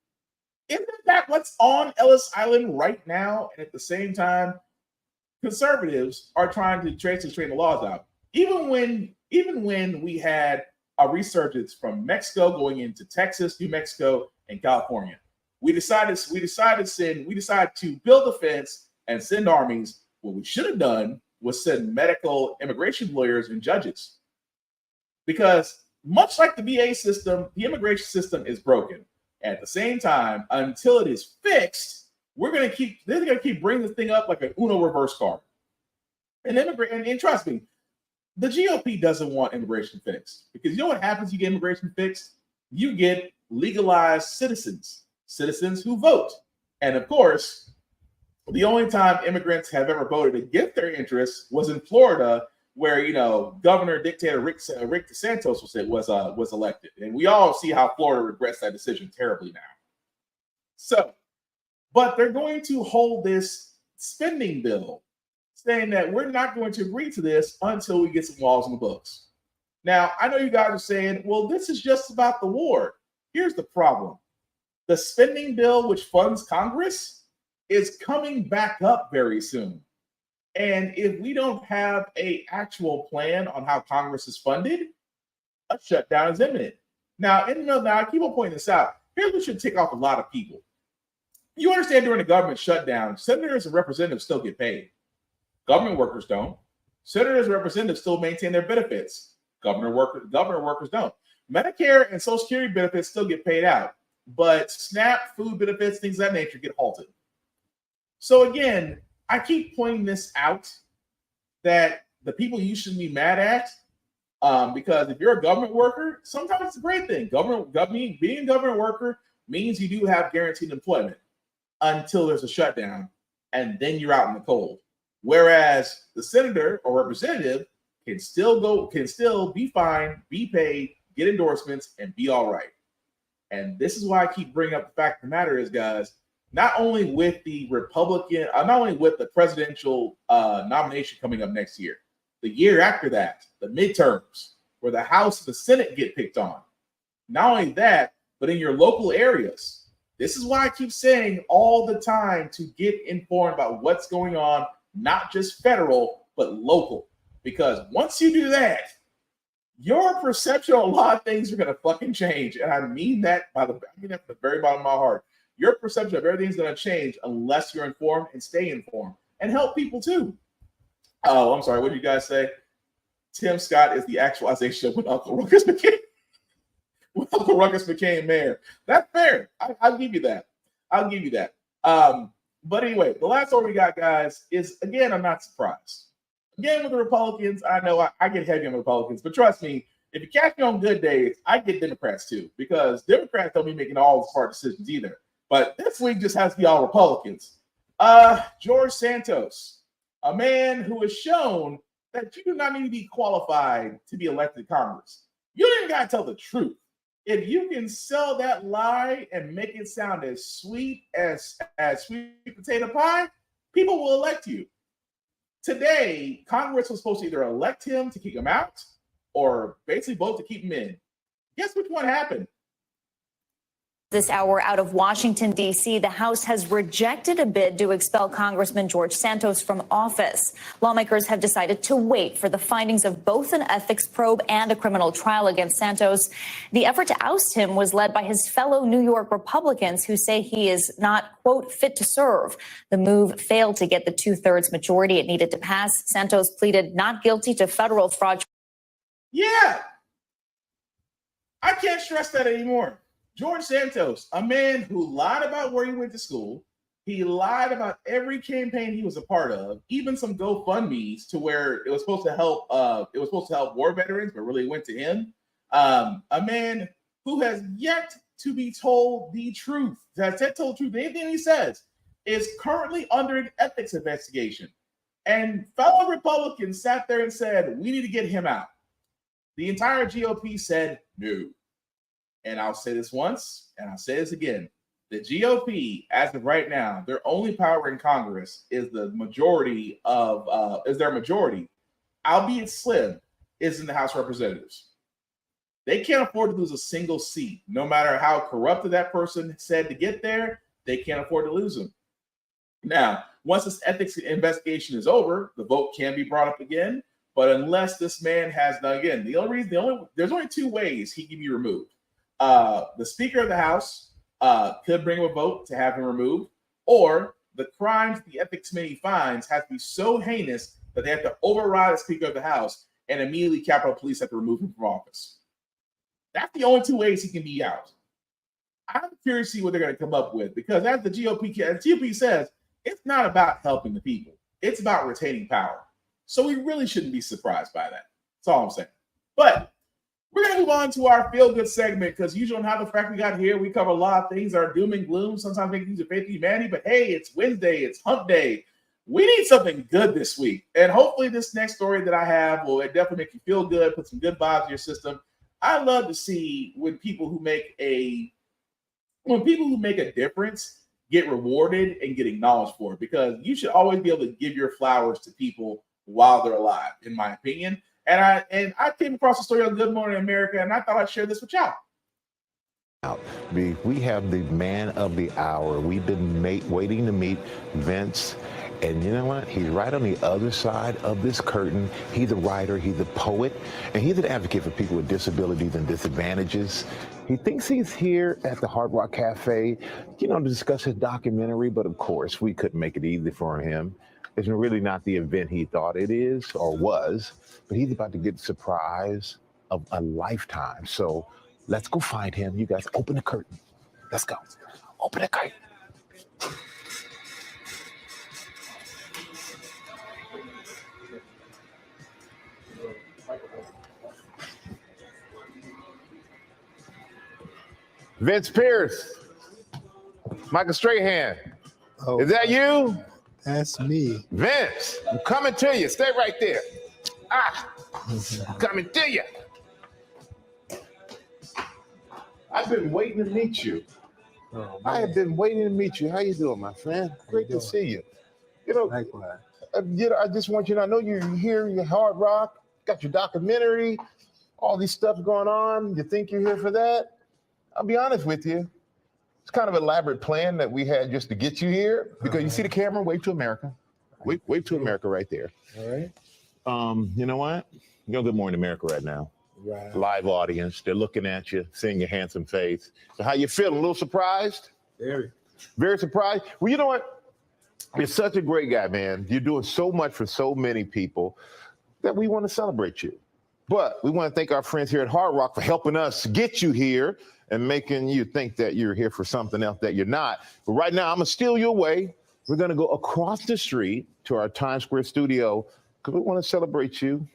Isn't that what's on Ellis Island right now? And at the same time, conservatives are trying to train the laws out. Even when we had a resurgence from Mexico going into Texas, New Mexico, and California, we decided to build a fence and send armies. What we should have done was send medical immigration lawyers and judges. Because much like the VA system, the immigration system is broken. At the same time, until it is fixed, they're going to keep bringing this thing up like an Uno reverse card. And trust me, the GOP doesn't want immigration fixed. Because you know what happens? You get immigration fixed? You get legalized citizens who vote. And of course, the only time immigrants have ever voted against their interests was in Florida, where Governor Dictator Rick DeSantis was elected, and we all see how Florida regrets that decision terribly now. So, but they're going to hold this spending bill, saying that we're not going to agree to this until we get some laws in the books. Now, I know you guys are saying, well, this is just about the war. Here's the problem: the spending bill, which funds Congress, is coming back up very soon. And if we don't have an actual plan on how Congress is funded, a shutdown is imminent. Now, I keep on pointing this out. Here's what should tick off a lot of people. You understand during the government shutdown, senators and representatives still get paid. Government workers don't. Senators and representatives still maintain their benefits. Government workers don't. Medicare and Social Security benefits still get paid out. But SNAP, food benefits, things of that nature get halted. So again, I keep pointing this out, that the people you should be mad at, because if you're a government worker, sometimes it's a great thing. Being a government worker means you do have guaranteed employment until there's a shutdown, and then you're out in the cold. Whereas the senator or representative can still be fine, be paid, get endorsements, and be all right. And this is why I keep bringing up the fact of the matter is, guys, not only with the presidential nomination coming up next year, the year after that, the midterms, where the House and the Senate get picked on. Not only that, but in your local areas. This is why I keep saying all the time to get informed about what's going on, not just federal, but local. Because once you do that, your perception on a lot of things are going to fucking change. And I mean that from the very bottom of my heart. Your perception of everything's going to change unless you're informed and stay informed and help people too. Oh, I'm sorry. What did you guys say? Tim Scott is the actualization of when Uncle Ruckus became mayor. That's fair. I'll give you that. But anyway, the last story we got, guys, is, again, I'm not surprised. Again, with the Republicans, I know I get heavy on the Republicans, but trust me, if you catch me on good days, I get Democrats too, because Democrats don't be making all the smart decisions either. But this week just has to be all Republicans. George Santos, a man who has shown that you do not need to be qualified to be elected to Congress. You don't even got to tell the truth. If you can sell that lie and make it sound as sweet as sweet potato pie, people will elect you. Today, Congress was supposed to either elect him to kick him out or basically vote to keep him in. Guess which one happened? This hour out of Washington, D.C., the House has rejected a bid to expel Congressman George Santos from office. Lawmakers have decided to wait for the findings of both an ethics probe and a criminal trial against Santos. The effort to oust him was led by his fellow New York Republicans who say he is not, quote, fit to serve. The move failed to get the 2/3 majority it needed to pass. Santos pleaded not guilty to federal fraud. Yeah, I can't stress that anymore. George Santos, a man who lied about where he went to school. He lied about every campaign he was a part of, even some GoFundMe's to where it was supposed to help. It was supposed to help war veterans, but really went to him. A man who has yet to be told the truth. Has yet told the truth. Anything he says is currently under an ethics investigation. And fellow Republicans sat there and said, "We need to get him out." The entire GOP said no. And I'll say this once, and I'll say this again. The GOP, as of right now, their only power in Congress is the majority of, their majority, albeit slim, is in the House of Representatives. They can't afford to lose a single seat. No matter how corrupted that person said to get there, they can't afford to lose them. Now, once this ethics investigation is over, the vote can be brought up again. But unless this man has done, again, there's only two ways he can be removed. The Speaker of the House could bring a vote to have him removed, or the crimes the Ethics Committee finds have to be so heinous that they have to override the Speaker of the House and immediately Capitol Police have to remove him from office. That's the only two ways he can be out. I'm curious to see what they're going to come up with, because as the GOP says, it's not about helping the people. It's about retaining power. So we really shouldn't be surprised by that. That's all I'm saying. But we're going to move on to our feel-good segment, because usually on How the Frack we got here, we cover a lot of things that are doom and gloom. Sometimes we use faith in humanity, but hey, it's Wednesday, it's hump day. We need something good this week. And hopefully this next story that I have will definitely make you feel good, put some good vibes in your system. I love to see when people who make a difference get rewarded and get acknowledged for it, because you should always be able to give your flowers to people while they're alive, in my opinion. And I came across a story on Good Morning America, and I thought I'd share this with y'all. We have the man of the hour. We've been waiting to meet Vince. And you know what? He's right on the other side of this curtain. He's a writer, he's a poet, and he's an advocate for people with disabilities and disadvantages. He thinks he's here at the Hard Rock Cafe, to discuss his documentary, but of course, we couldn't make it easy for him. It's really not the event he thought it is or was, but he's about to get the surprise of a lifetime. So let's go find him. You guys open the curtain. Let's go. Open the curtain. Vince Pierce, Michael Strahan. Oh, is that you? That's me. Vince, I'm coming to you. Stay right there. I'm coming to you. I've been waiting to meet you. Oh, I have been waiting to meet you. How you doing, my friend? Great to see you. Likewise. I just want you to know you're here, you're Hard Rock, got your documentary, all these stuff going on. You think you're here for that? I'll be honest with you. It's kind of an elaborate plan that we had just to get you here, because you see the camera, wave to America. Wave to America right there. All right. You know what? You're on Good Morning America right now. Right. Live audience. They're looking at you, seeing your handsome face. So how you feeling? A little surprised? Very. Very surprised? Well, you know what? You're such a great guy, man. You're doing so much for so many people that we want to celebrate you. But we want to thank our friends here at Hard Rock for helping us get you here and making you think that you're here for something else that you're not. But right now, I'm going to steal you away We're going to go across the street to our Times Square studio because we want to celebrate you.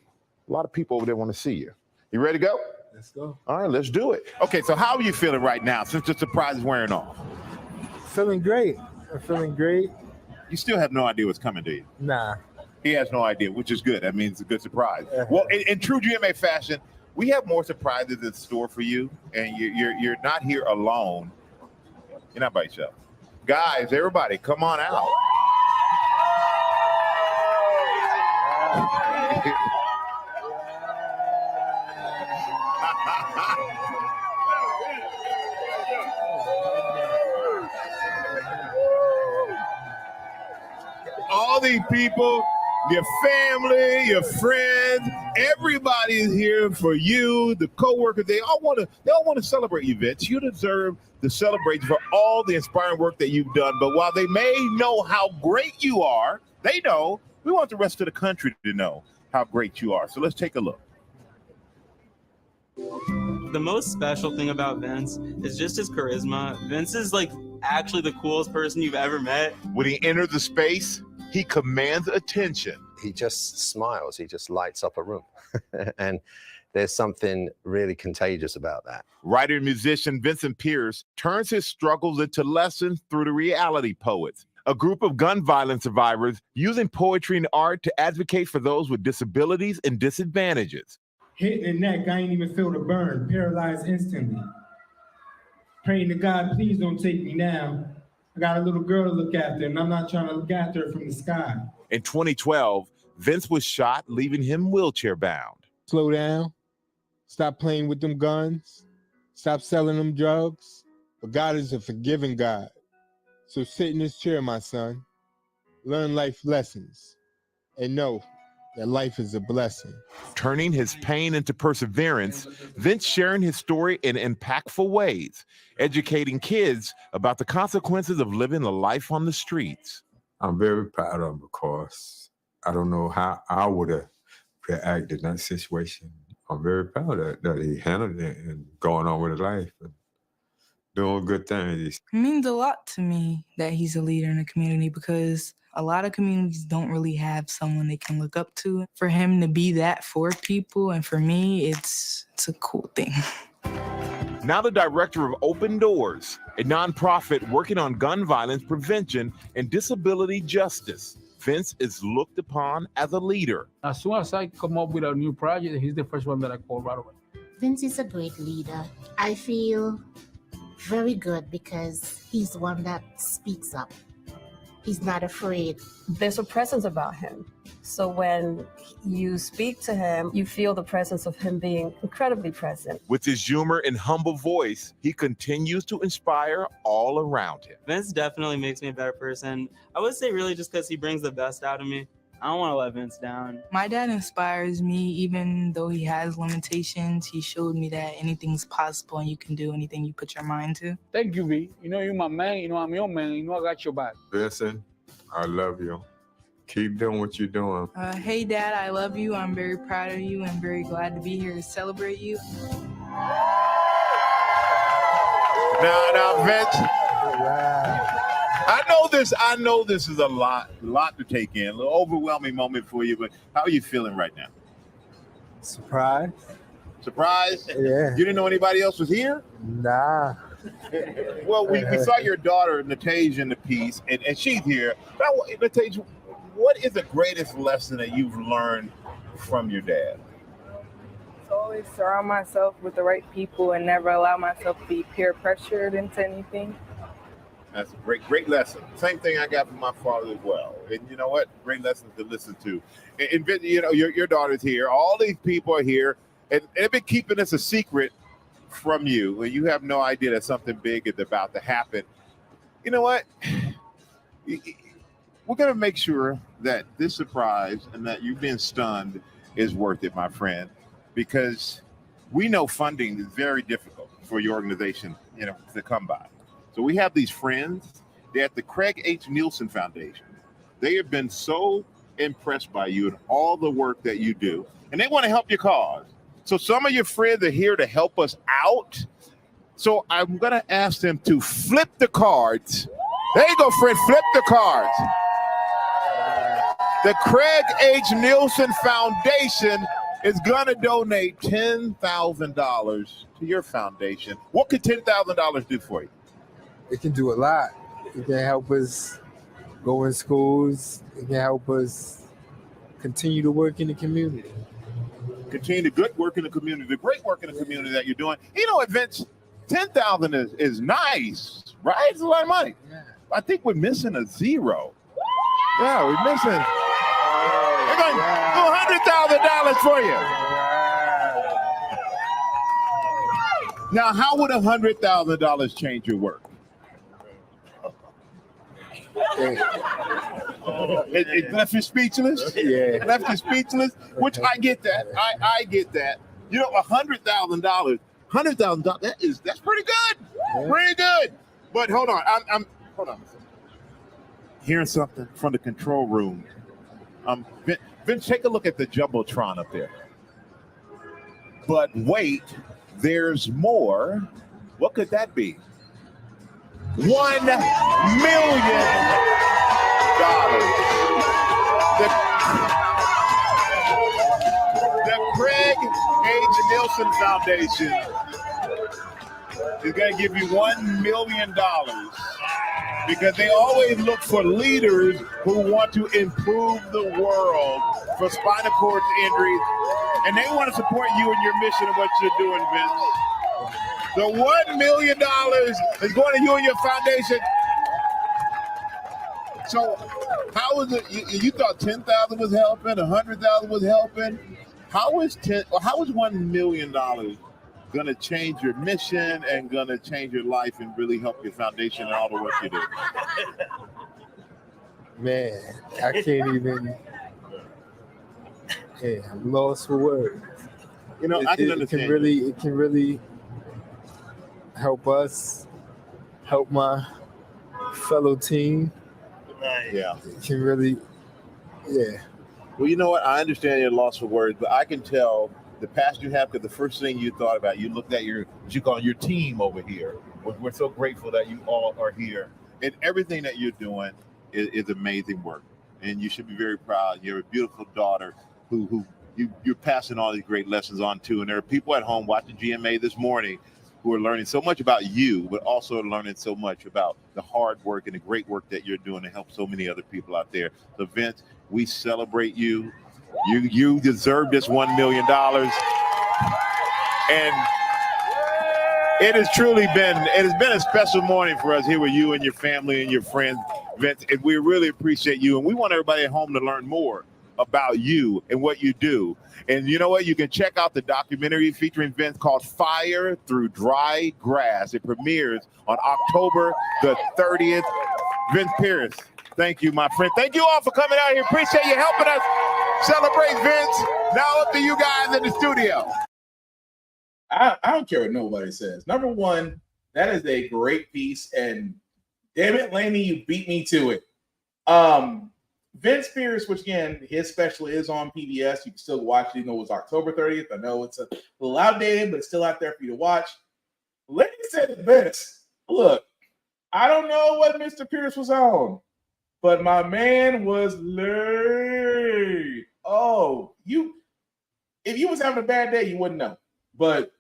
A lot of people over there want to see you. You ready to go? Let's go. All right, let's do it. Okay, so how are you feeling right now since the surprise is wearing off? Feeling great. I'm feeling great. You still have no idea what's coming, do you? Nah. He has no idea, which is good. That means it's a good surprise. Well, in true GMA fashion, we have more surprises in store for you, and you're not here alone. You're not by yourself. Guys, everybody, come on out. All these people, your family, your friends, everybody is here for you, the co-workers. They all want to celebrate you, Vince. You deserve the celebration for all the inspiring work that you've done. But while they may know how great you are, they know we want the rest of the country to know how great you are. So let's take a look. The most special thing about Vince is just his charisma. Vince is like actually the coolest person you've ever met. When he enters the space, he commands attention. He just smiles. He just lights up a room. And there's something really contagious about that. Writer and musician Vincent Pierce turns his struggles into lessons through the Reality Poets, a group of gun violence survivors using poetry and art to advocate for those with disabilities and disadvantages. Hit in the neck, I ain't even feel the burn, paralyzed instantly. Praying to God, please don't take me now. I got a little girl to look after, and I'm not trying to look after her from the sky. In 2012, Vince was shot, leaving him wheelchair bound. Slow down. Stop playing with them guns. Stop selling them drugs. But God is a forgiving God. So sit in this chair, my son. Learn life lessons. And know that life is a blessing. Turning his pain into perseverance, Vince sharing his story in impactful ways, educating kids about the consequences of living a life on the streets. I'm very proud of him because I don't know how I would have reacted in that situation. I'm very proud that he handled it and going on with his life and doing good things. It means a lot to me that he's a leader in the community because a lot of communities don't really have someone they can look up to. For him to be that for people, and for me, it's a cool thing. Now the director of Open Doors, a nonprofit working on gun violence prevention and disability justice. Vince is looked upon as a leader. As soon as I come up with a new project, he's the first one that I call right away. Vince is a great leader. I feel very good because he's one that speaks up. He's not afraid. There's a presence about him. So when you speak to him, you feel the presence of him being incredibly present. With his humor and humble voice, he continues to inspire all around him. Vince definitely makes me a better person. I would say really just because he brings the best out of me. I don't want to let Vince down. My dad inspires me, even though he has limitations. He showed me that anything's possible and you can do anything you put your mind to. Thank you, V. You know, you're my man. You know, I'm your man. You know, I got your back. Vincent, I love you. Keep doing what you're doing. Hey, Dad, I love you. I'm very proud of you and very glad to be here to celebrate you. Now, Vince. Wow. I know this is a lot to take in, a little overwhelming moment for you, but how are you feeling right now? Surprised. Surprised? Yeah. You didn't know anybody else was here? Nah. Well, we saw your daughter, Natasia, in the piece, and she's here. Natasia, what is the greatest lesson that you've learned from your dad? To always surround myself with the right people and never allow myself to be peer pressured into anything. That's a great lesson. Same thing I got from my father as well. And you know what? Great lessons to listen to. And you know, your daughter's here. All these people are here, and they've been keeping this a secret from you. And you have no idea that something big is about to happen. You know what? We're going to make sure that this surprise and that you being stunned is worth it, my friend, because we know funding is very difficult for your organization, you know, to come by. So we have these friends. They're at the Craig H. Nielsen Foundation. They have been so impressed by you and all the work that you do, and they want to help your cause. So some of your friends are here to help us out. So I'm going to ask them to flip the cards There you go, Fred. Flip the cards. The Craig H. Nielsen Foundation is going to donate $10,000 to your foundation. What could $10,000 do for you? It can do a lot. It can help us go in schools. It can help us continue to work in the community. Continue the good work in the community, the great work in the community that you're doing. You know, Vince, $10,000 is nice, right? It's a lot of money. Yeah. I think we're missing a zero. Yeah, we're missing. We're going to do $100,000 for you. Now, how would $100,000 change your work? It left you speechless. Yeah, left you speechless. Which I get that. I get that. You know, $100,000. That's pretty good. Yeah. Pretty good. But hold on. I'm hold on. Hearing something from the control room. Vince, take a look at the jumbotron up there. But wait, there's more. What could that be? $1 million. The Craig H. Nielsen Foundation is going to give you $1 million because they always look for leaders who want to improve the world for spinal cord injuries, and they want to support you in your mission of what you're doing, Vince. The $1 million is going to you and your foundation. So, how is it? You thought 10,000 was helping, 100,000 was helping. How is $1 million going to change your mission and going to change your life and really help your foundation and all the work you do? Man, I can't even. Yeah, I'm lost for words. You know, I can understand. It can really help us, help my fellow team. Yeah. It can really, yeah. Well, you know what? I understand your loss for words, but I can tell the past you have, because the first thing you thought about, you looked at what you call your team over here. We're so grateful that you all are here. And everything that you're doing is amazing work. And you should be very proud. You have a beautiful daughter who you're passing all these great lessons on to. And there are people at home watching GMA this morning who are learning so much about you, but also learning so much about the hard work and the great work that you're doing to help so many other people out there. So Vince, we celebrate you. You deserve this $1 million. And it has been a special morning for us here with you and your family and your friends, Vince. And we really appreciate you. And we want everybody at home to learn more about you and what you do. And you know what? You can check out the documentary featuring Vince called Fire Through Dry Grass. It premieres on October the 30th. Vince Pierce, thank you, my friend. Thank you all for coming out here. Appreciate you helping us celebrate Vince. Now up to you guys in the studio. I don't care what nobody says. Number one, that is a great piece. And damn it, Laney, you beat me to it. Vince Pierce, which again, his special is on PBS. You can still watch it, even though it was October 30th. I know it's a little outdated, but it's still out there for you to watch. Let me say the best. Look, I don't know what Mr. Pierce was on, but my man was late. Oh, if you was having a bad day, you wouldn't know. But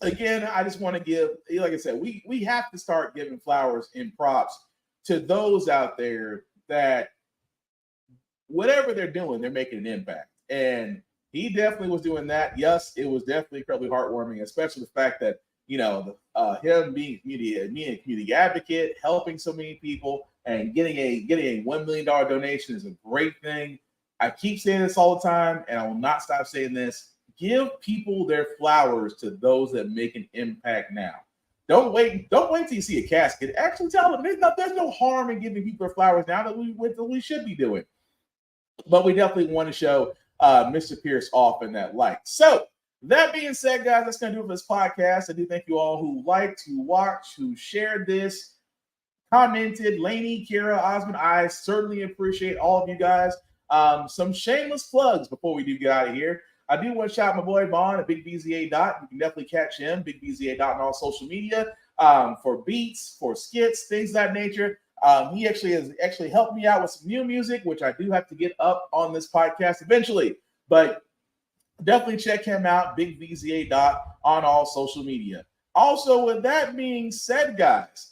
again, I just want to give, like I said, we have to start giving flowers and props to those out there that whatever they're doing, they're making an impact. And he definitely was doing that. Yes, it was definitely incredibly heartwarming, especially the fact that, him being a community advocate, helping so many people, and getting a $1 million donation is a great thing. I keep saying this all the time, and I will not stop saying this. Give people their flowers to those that make an impact now. Don't wait till you see a casket. Actually tell them there's no harm in giving people their flowers now that we should be doing. But we definitely want to show Mr. Pierce off in that light. So that being said, guys, that's going to do it for this podcast. I do thank you all who liked, who watched, who shared this, commented. Lainey, Kira, Osmond, I certainly appreciate all of you guys. Some shameless plugs before we do get out of here. I do want to shout my boy Vaughn at Big BZA Dot. You can definitely catch him, Big BZA Dot, on all social media for beats, for skits, things of that nature. He actually has helped me out with some new music, which I do have to get up on this podcast eventually. But definitely check him out, Big VZA on all social media. Also, with that being said, guys,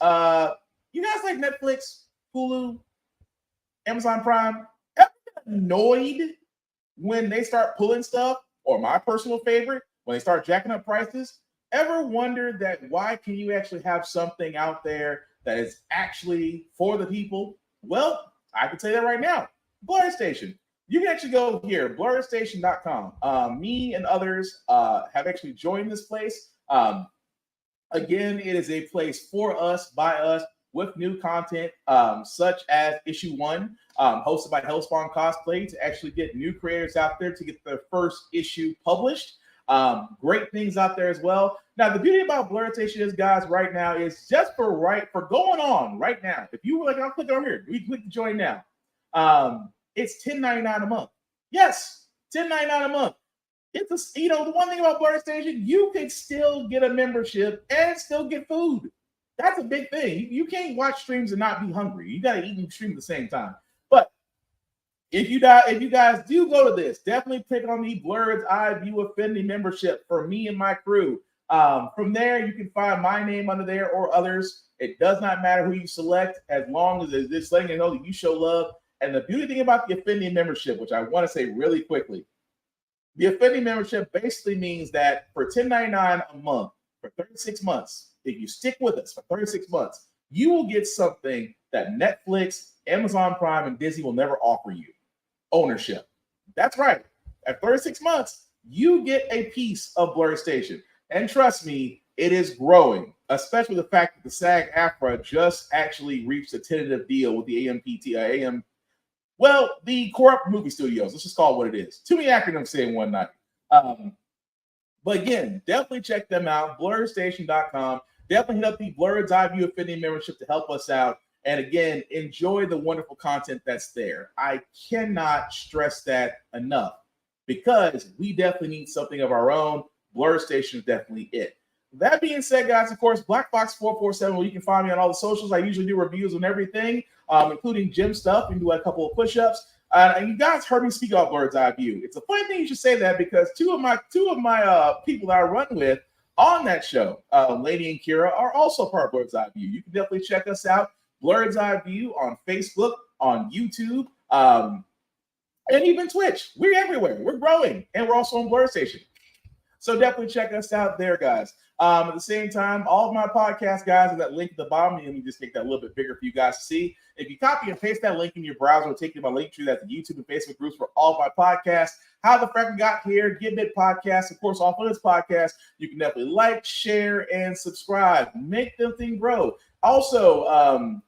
you guys like Netflix, Hulu, Amazon Prime? Ever get annoyed when they start pulling stuff, or my personal favorite, when they start jacking up prices? Ever wondered that why can you actually have something out there that is actually for the people? Well, I can tell you that right now. Blur Station. You can actually go here, blurrstation.com. Me and others have actually joined this place. Again, it is a place for us, by us, with new content, such as Issue 1, hosted by Hellspawn Cosplay, to actually get new creators out there to get their first issue published. Great things out there as well. Now, the beauty about Blur Station is, guys, right now is just for going on right now. If you were like, I'll click over here, we click to join now. It's $10.99 a month. Yes, $10.99 a month. It's the one thing about Blur Station, you can still get a membership and still get food. That's a big thing. You can't watch streams and not be hungry. You got to eat and stream at the same time. But if you guys do go to this, definitely pick on the Blurred's Eye View Affinity membership for me and my crew. From there, you can find my name under there or others. It does not matter who you select, as long as it's just letting you know that you show love. And the beauty thing about the Affinity membership, which I want to say really quickly, the Affinity membership basically means that for $10.99 a month, for 36 months, if you stick with us for 36 months, you will get something that Netflix, Amazon Prime, and Disney will never offer you: ownership. That's right. At 36 months, you get a piece of Blur Station. And trust me, it is growing, especially the fact that the SAG-AFTRA just actually reached a tentative deal with the the Corrupt Movie Studios. Let's just call it what it is. Too many acronyms to say in one night. But again, definitely check them out, blurrstation.com. Definitely hit up the Blurred's Eye View Affinity membership to help us out. And again, enjoy the wonderful content that's there. I cannot stress that enough, because we definitely need something of our own. Blur Station is definitely it. That being said, guys, of course, Black Fox 447, where you can find me on all the socials. I usually do reviews on everything, including gym stuff, and do a couple of push-ups. And you guys heard me speak about Blurred's Eye View. It's a funny thing you should say that, because two of my people that I run with on that show, Lady and Kira, are also part of Blurred's Eye View. You can definitely check us out, Blurred's Eye View, on Facebook, on YouTube, and even Twitch. We're everywhere. We're growing, and we're also on Blur Station. So definitely check us out there, guys. At the same time, all of my podcast, guys, are that link at the bottom. Let me just make that a little bit bigger for you guys to see. If you copy and paste that link in your browser, it'll take you to my link tree. That's the YouTube and Facebook groups for all of my podcasts. How the Frack Got Here, Gibit Podcast, of course, off of this podcast. You can definitely like, share, and subscribe. Make them thing grow. Also,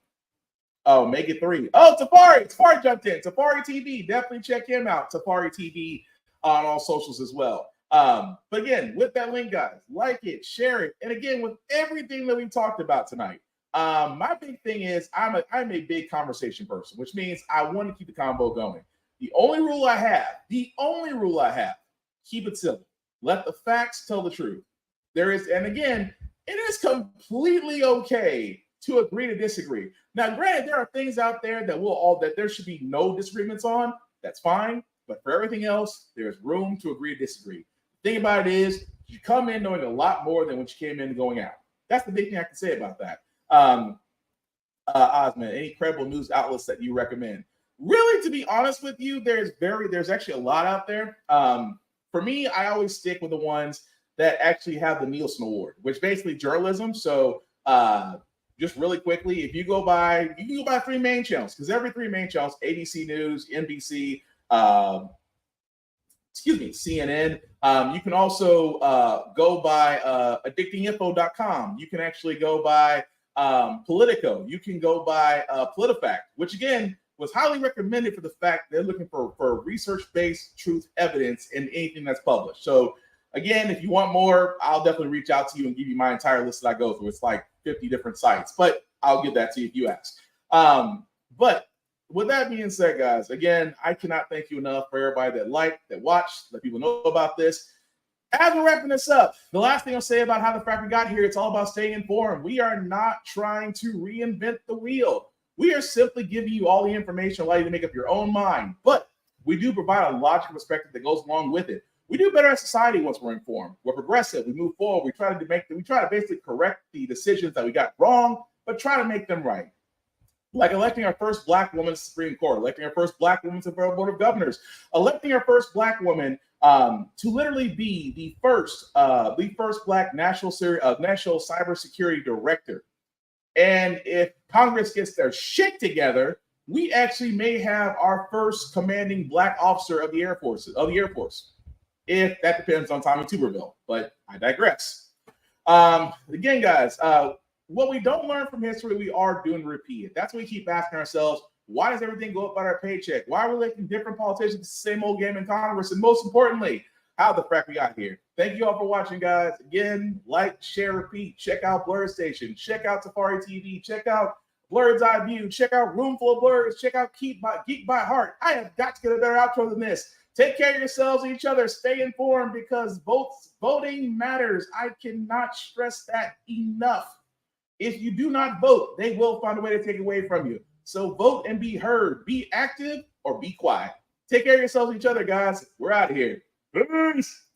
make it 3. Oh, Tafari jumped in. Tafari TV, definitely check him out. Tafari TV on all socials as well. But again, with that link, guys, like it, share it, and again, with everything that we talked about tonight, my big thing is I'm a big conversation person, which means I want to keep the convo going. The only rule I have, keep it simple. Let the facts tell the truth. And again, it is completely okay to agree to disagree. Now, granted, there are things out there that there should be no disagreements on. That's fine. But for everything else, there's room to agree to disagree. The thing about it is, you come in knowing a lot more than what you came in going out. That's the big thing I can say about that. Osman, any credible news outlets that you recommend? Really, to be honest with you, there's actually a lot out there. For me, I always stick with the ones that actually have the Nielsen Award, which basically journalism. So just really quickly, if you can go by 3 main channels, because every 3 main channels, ABC News, NBC, CNN. You can also go by addictinginfo.com. You can actually go by Politico. You can go by PolitiFact, which again was highly recommended for the fact they're looking for research-based truth evidence in anything that's published. So again, if you want more, I'll definitely reach out to you and give you my entire list that I go through. It's like 50 different sites, but I'll give that to you if you ask. But with that being said, guys, again, I cannot thank you enough for everybody that liked, that watched, let people know about this. As we're wrapping this up, the last thing I'll say about how the Frack got here, it's all about staying informed. We are not trying to reinvent the wheel. We are simply giving you all the information, allow you to make up your own mind. But we do provide a logical perspective that goes along with it. We do better as society once we're informed. We're progressive. We move forward. We try to basically correct the decisions that we got wrong, but try to make them right. Like electing our first Black woman to the Supreme Court, electing our first Black woman to the Federal Board of Governors, electing our first Black woman to literally be the first Black national cybersecurity director. And if Congress gets their shit together, we actually may have our first commanding Black officer of the Air Force. If that depends on Tommy Tuberville, but I digress. Again, guys, what we don't learn from history, we are doing repeat it. That's what we keep asking ourselves. Why does everything go up by our paycheck? Why are we electing different politicians, the same old game in Congress? And most importantly, how the frack we got here. Thank you all for watching, guys. Again, like, share, repeat. Check out Blurred Station. Check out Safari TV. Check out Blurred's Eye View. Check out Roomful of Blurs. Check out Geek by Heart. I have got to get a better outro than this. Take care of yourselves and each other. Stay informed because voting matters. I cannot stress that enough. If you do not vote, they will find a way to take it away from you. So vote and be heard. Be active or be quiet. Take care of yourselves and each other, guys. We're out of here. Peace.